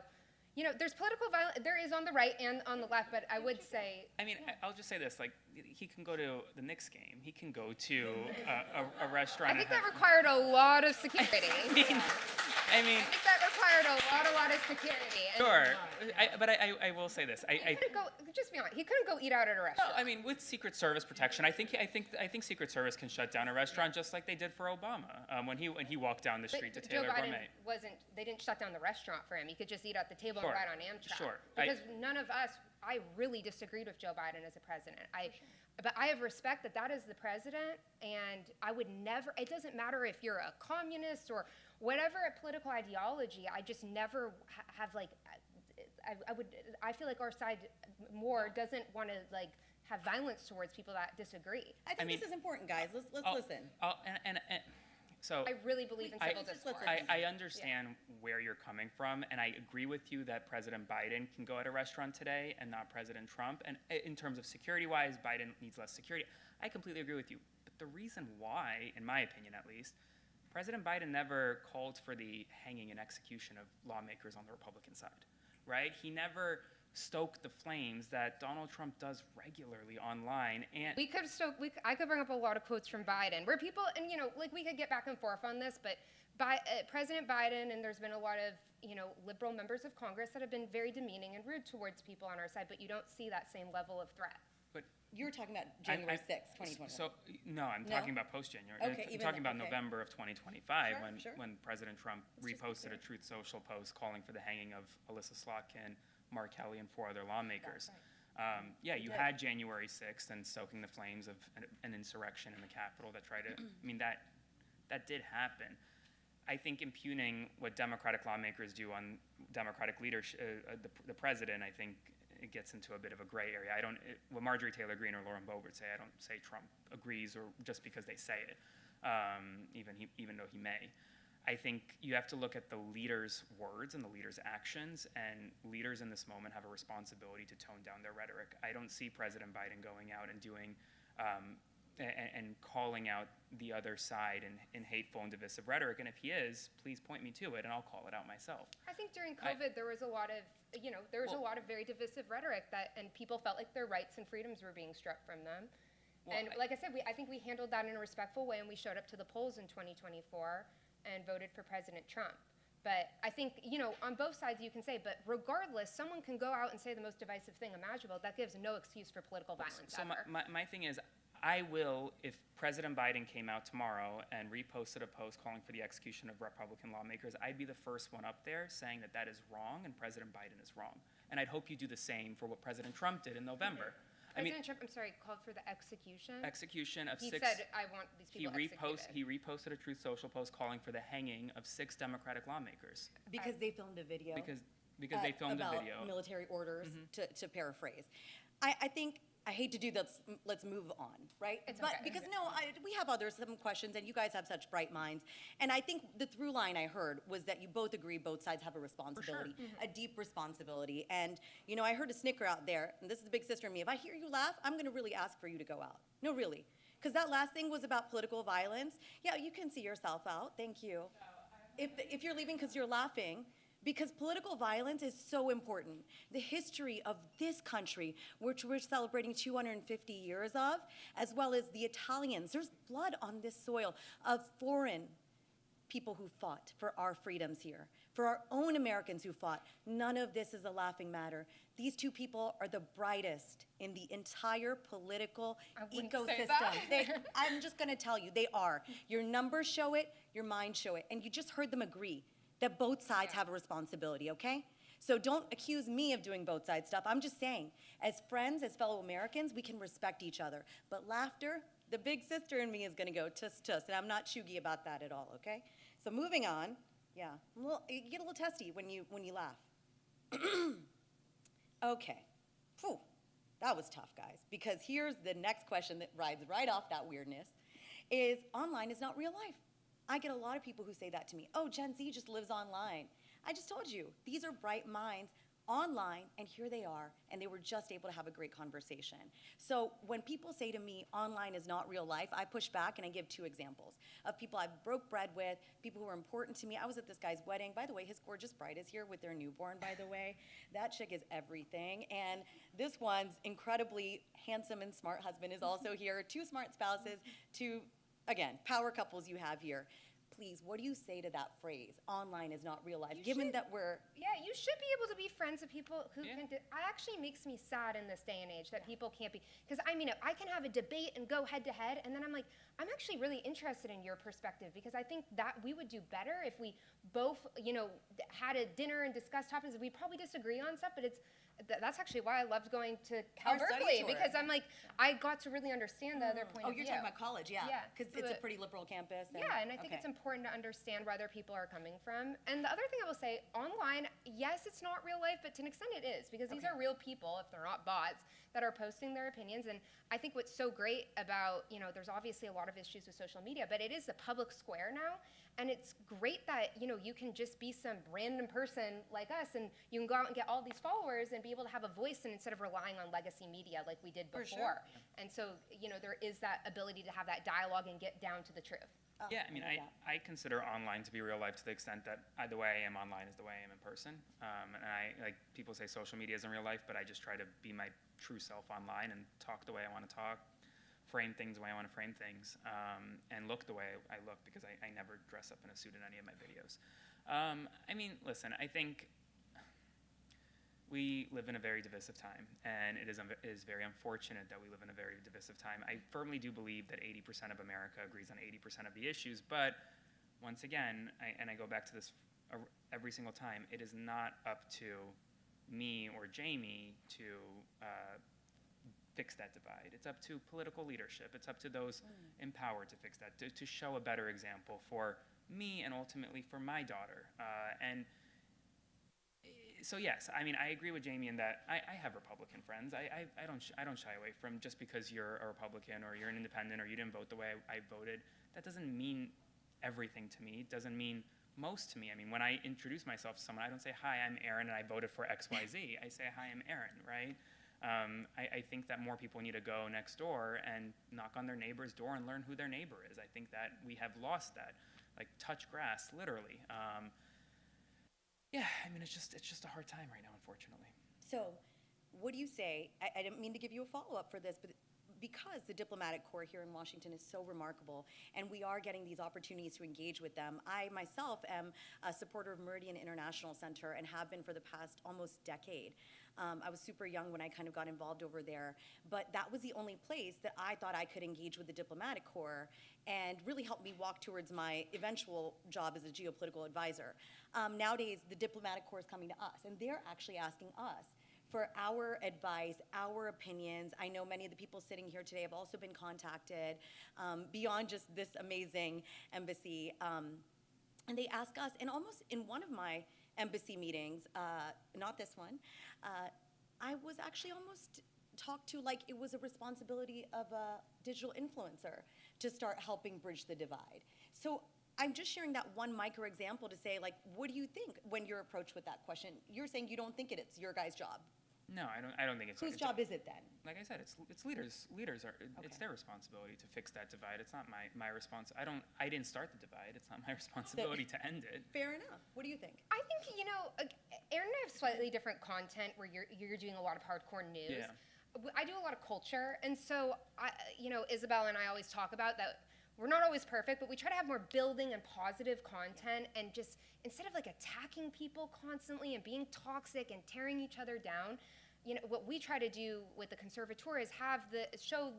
you know, there's political violence, there is on the right and on the left, but I would say... I mean, I'll just say this, like, he can go to the Knicks game, he can go to a restaurant. I think that required a lot of security. I mean, I think that required a lot of security. Sure, but I will say this. He couldn't go, just be honest, he couldn't go eat out at a restaurant. No, I mean, with Secret Service protection, I think Secret Service can shut down a restaurant just like they did for Obama when he walked down the street to Taylor Joe Biden Gourmet. they didn't shut down the restaurant for him. He could just eat at the table and ride on Amtrak. Sure. Because none of us, I really disagreed with Joe Biden as a president. But I have respect that is the president, and I would never, it doesn't matter if you're a communist or whatever political ideology, I just never have like, I feel like our side more doesn't want to like have violence towards people that disagree. I think this is important, guys. Let's listen. So I really believe in civil discourse. I understand where you're coming from, and I agree with you that President Biden can go at a restaurant today and not President Trump. And in terms of security-wise, Biden needs less security. I completely agree with you. But the reason why, in my opinion at least, President Biden never called for the hanging and execution of lawmakers on the Republican side, right? He never stoked the flames that Donald Trump does regularly online. And I could bring up a lot of quotes from Biden where people, and like we could get back and forth on this, but President Biden, and there's been a lot of, liberal members of Congress that have been very demeaning and rude towards people on our side, but you don't see that same level of threat. But You're talking about January 6th, 2021. So, no, I'm talking about post-January. Okay, I'm even talking then, about okay. November of 2025 when President Trump reposted a Truth Social post calling for the hanging of Alyssa Slotkin, Mark Kelly, and 4 other lawmakers. You had January 6th and stoking the flames of an insurrection in the Capitol that tried to, that did happen. I think impugning what Democratic lawmakers do on Democratic leadership, the president, I think it gets into a bit of a gray area. What Marjorie Taylor Greene or Lauren Boebert say, I don't say Trump agrees or just because they say it, even though he may. I think you have to look at the leader's words and the leader's actions, and leaders in this moment have a responsibility to tone down their rhetoric. I don't see President Biden going out and doing and calling out the other side in hateful and divisive rhetoric. And if he is, please point me to it, and I'll call it out myself. I think during COVID there was a lot of, a lot of very divisive rhetoric and people felt like their rights and freedoms were being struck from them. And like I said, I think we handled that in a respectful way, and we showed up to the polls in 2024 and voted for President Trump. But I think, on both sides you can say, but regardless, someone can go out and say the most divisive thing imaginable. That gives no excuse for political violence So ever. my thing is, I will, if President Biden came out tomorrow and reposted a post calling for the execution of Republican lawmakers, I'd be the first one up there saying that is wrong and President Biden is wrong. And I'd hope you do the same for what President Trump did in November. President Trump, called for the execution? Execution of he 6. He said, I want these people executed. He reposted a Truth Social post calling for the hanging of 6 Democratic lawmakers. Because they filmed a video. Because they filmed a video. About military orders, to paraphrase. I think, I hate to do this, let's move on, right? Because we have some questions, and you guys have such bright minds. And I think the through line I heard was that you both agree both sides have a responsibility, a deep responsibility. And, I heard a snicker out there, and this is the big sister in me. If I hear you laugh, I'm going to really ask for you to go out. No, really. Because that last thing was about political violence. Yeah, you can see yourself out. Thank you. If you're leaving because you're laughing, because political violence is so important. The history of this country, which we're celebrating 250 years of, as well as the Italians. There's blood on this soil of foreign people who fought for our freedoms here, for our own Americans who fought. None of this is a laughing matter. These 2 people are the brightest in the entire political ecosystem. I'm just gonna tell you, they are. Your numbers show it, your minds show it, and you just heard them agree that both sides have a responsibility, okay? So don't accuse me of doing both sides stuff. I'm just saying, as friends, as fellow Americans, we can respect each other. But laughter, the big sister in me is gonna go tuss tuss, and I'm not chuggy about that at all, okay? So moving on, you get a little testy when you laugh. Okay, phew, that was tough, guys, because here's the next question that rides right off that weirdness, is online is not real life. I get a lot of people who say that to me. Oh, Gen Z just lives online. I just told you, these are bright minds online, and here they are, and they were just able to have a great conversation. So when people say to me, online is not real life, I push back and I give 2 examples of people I've broke bread with, people who are important to me. I was at this guy's wedding. By the way, his gorgeous bride is here with their newborn, by the way. That chick is everything. And this one's incredibly handsome and smart husband is also here. 2 smart spouses, 2, again, power couples you have here. Please, what do you say to that phrase, online is not real life, given that we're... Yeah, you should be able to be friends with people who can... It actually makes me sad in this day and age that people can't be... Because, I can have a debate and go head-to-head, and then I'm like, I'm actually really interested in your perspective, because I think that we would do better if we both, had a dinner and discussed topics. We'd probably disagree on stuff, but that's actually why I loved going to Cal Berkeley, because I'm like, I got to really understand the other point of view. Oh, you're talking about college, yeah. Because so it's a pretty liberal campus. And I think it's important to understand where other people are coming from. And the other thing I will say, online, yes, it's not real life, but to an extent it is, because these are real people, if they're not bots, that are posting their opinions. And I think what's so great about, there's obviously a lot of issues with social media, but it is a public square now. And it's great that, you can just be some random person like us and you can go out and get all these followers and be able to have a voice, and instead of relying on legacy media like we did before. And so, there is that ability to have that dialogue and get down to the truth. Yeah, I mean, I consider online to be real life to the extent that the way I am online is the way I am in person. And like people say social media isn't real life, but I just try to be my true self online and talk the way I want to talk, frame things the way I want to frame things, and look the way I look, because I never dress up in a suit in any of my videos. I mean, listen, I think we live in a very divisive time, and it is very unfortunate that we live in a very divisive time. I firmly do believe that 80% of America agrees on 80% of the issues, but once again, I go back to this every single time, it is not up to me or Jayme to fix that divide. It's up to political leadership. It's up to those empowered to fix that, to show a better example for me and ultimately for my daughter. So yes, I mean, I agree with Jayme in that I have Republican friends. I don't shy away from, just because you're a Republican or you're an independent or you didn't vote the way I voted, that doesn't mean everything to me. It doesn't mean most to me. I mean, when I introduce myself to someone, I don't say, hi, I'm Aaron and I voted for XYZ. I say, hi, I'm Aaron, right? I think that more people need to go next door and knock on their neighbor's door and learn who their neighbor is. I think that we have lost that, like touch grass, literally. Yeah, I mean, it's just a hard time right now, unfortunately. So, what do you say? I didn't mean to give you a follow-up for this, but because the diplomatic corps here in Washington is so remarkable, and we are getting these opportunities to engage with them, I myself am a supporter of Meridian International Center and have been for the past almost decade. I was super young when I kind of got involved over there, but that was the only place that I thought I could engage with the diplomatic corps and really help me walk towards my eventual job as a geopolitical advisor. Nowadays, the diplomatic corps is coming to us, and they're actually asking us for our advice, our opinions. I know many of the people sitting here today have also been contacted beyond just this amazing embassy. And they ask us, and almost in one of my embassy meetings, not this one, I was actually almost talked to like it was a responsibility of a digital influencer to start helping bridge the divide. So I'm just sharing that one micro example to say, like, what do you think when you're approached with that question? You're saying you don't think it's your guy's job. No, I don't think it's. Whose job is it then? Like I said, it's leaders. Leaders are. It's their responsibility to fix that divide. It's not my response. I didn't start the divide. It's not my responsibility to end it. Fair enough. What do you think? I think, Aaron and I have slightly different content where you're doing a lot of hardcore news. Yeah. I do a lot of culture, and so Isabel and I always talk about that. We're not always perfect, but we try to have more building and positive content, and just instead of like attacking people constantly and being toxic and tearing each other down, what we try to do with the Conservateur is show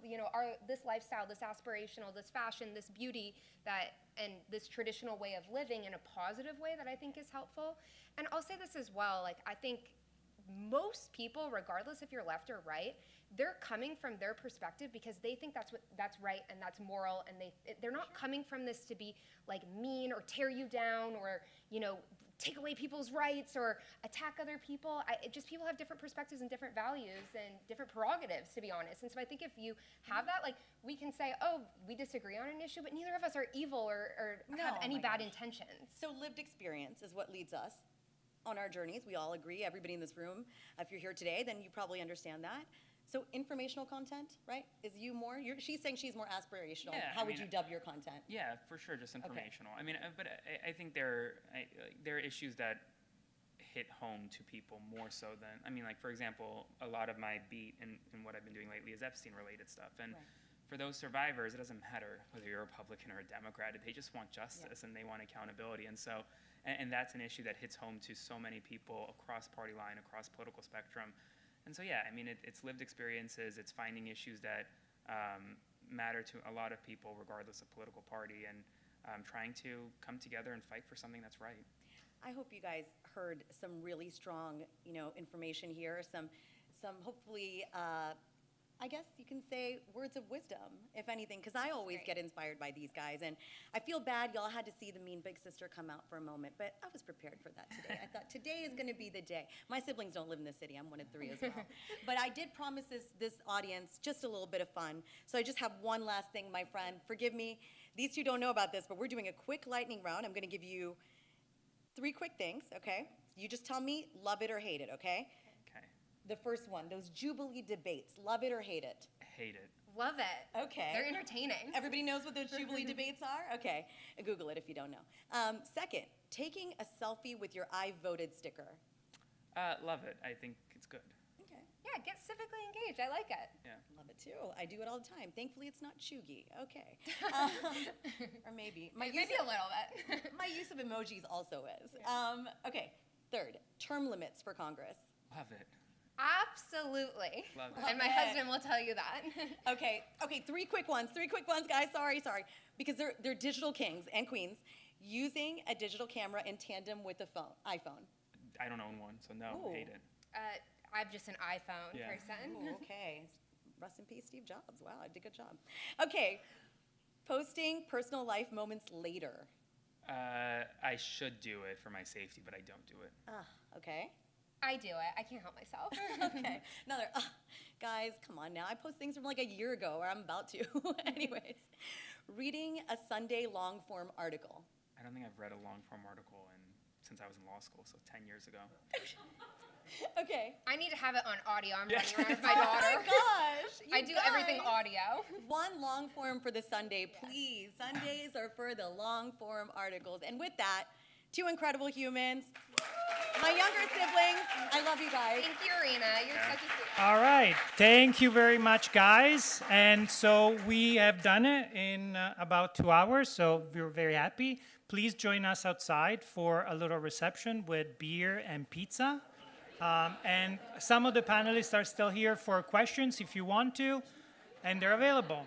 this lifestyle, this aspirational, this fashion, this beauty and this traditional way of living in a positive way that I think is helpful. And I'll say this as well, like I think most people, regardless if you're left or right, they're coming from their perspective because they think that's right and that's moral, and they're not coming from this to be like mean or tear you down or take away people's rights or attack other people. People have different perspectives and different values and different prerogatives, to be honest. And so I think if you have that, like we can say, oh, we disagree on an issue, but neither of us are evil or have any bad intentions. So lived experience is what leads us on our journeys. We all agree, everybody in this room. If you're here today, then you probably understand that. So informational content, right? Is you more? She's saying she's more aspirational. Yeah, How would you dub your content? Yeah, for sure, just informational. Okay. I mean, but I think there are issues that hit home to people more so than, like for example, a lot of my beat and what I've been doing lately is Epstein-related stuff. And for those survivors, it doesn't matter whether you're a Republican or a Democrat. They just want justice and they want accountability. And so, and that's an issue that hits home to so many people across party line, across political spectrum. And so, yeah, it's lived experiences. It's finding issues that matter to a lot of people, regardless of political party, and trying to come together and fight for something that's right. I hope you guys heard some really strong, information here. Some hopefully I guess you can say words of wisdom, if anything, because I always get inspired by these guys. And I feel bad y'all had to see the mean big sister come out for a moment, but I was prepared for that today. I thought today is going to be the day. My siblings don't live in the city. I'm one of 3 as well. But I did promise this audience just a little bit of fun. So I just have one last thing, my friend. Forgive me. These two don't know about this, but we're doing a quick lightning round. I'm going to give you 3 quick things, okay? You just tell me love it or hate it, okay? Okay. The first one, those Jubilee debates, love it or hate it? Hate it. Love it. Okay. They're entertaining. Everybody knows what those Jubilee debates are? Okay, Google it if you don't know. Second, taking a selfie with your I voted sticker. Love it. I think it's good. Okay. Yeah, get civically engaged. I like it. Yeah. Love it too. I do it all the time. Thankfully, it's not chuggy. Okay. Or maybe. Maybe a little bit. My use of emojis also is. Okay, third, term limits for Congress. Love it. Absolutely. Love it. And my husband will tell you that. Okay, 3 quick ones, guys. Sorry. Because they're digital kings and queens using a digital camera in tandem with the iPhone. I don't own one, so no, Ooh. hate it. I'm just an iPhone Yeah. person. Ooh, okay. Rest in peace, Steve Jobs. Wow, I did a good job. Okay, posting personal life moments later. I should do it for my safety, but I don't do it. Okay. I do it. I can't help myself. Okay. Another, guys, come on now. I post things from like a year ago, or I'm about to. Anyways, reading a Sunday long form article. I don't think I've read a long form article since I was in law school, so 10 years ago. Okay. I need to have it on audio. I'm running around with my daughter. Oh my gosh. I do everything guys. audio. One long form for the Sunday, please. Sundays are for the long form articles. And with that, 2 incredible humans. My younger siblings, I love you guys. Thank you, Rina. You're such a sweetheart. All right. Thank you very much, guys. And so we have done it in about 2 hours, so we're very happy. Please join us outside for a little reception with beer and pizza. And some of the panelists are still here for questions if you want to, and they're available.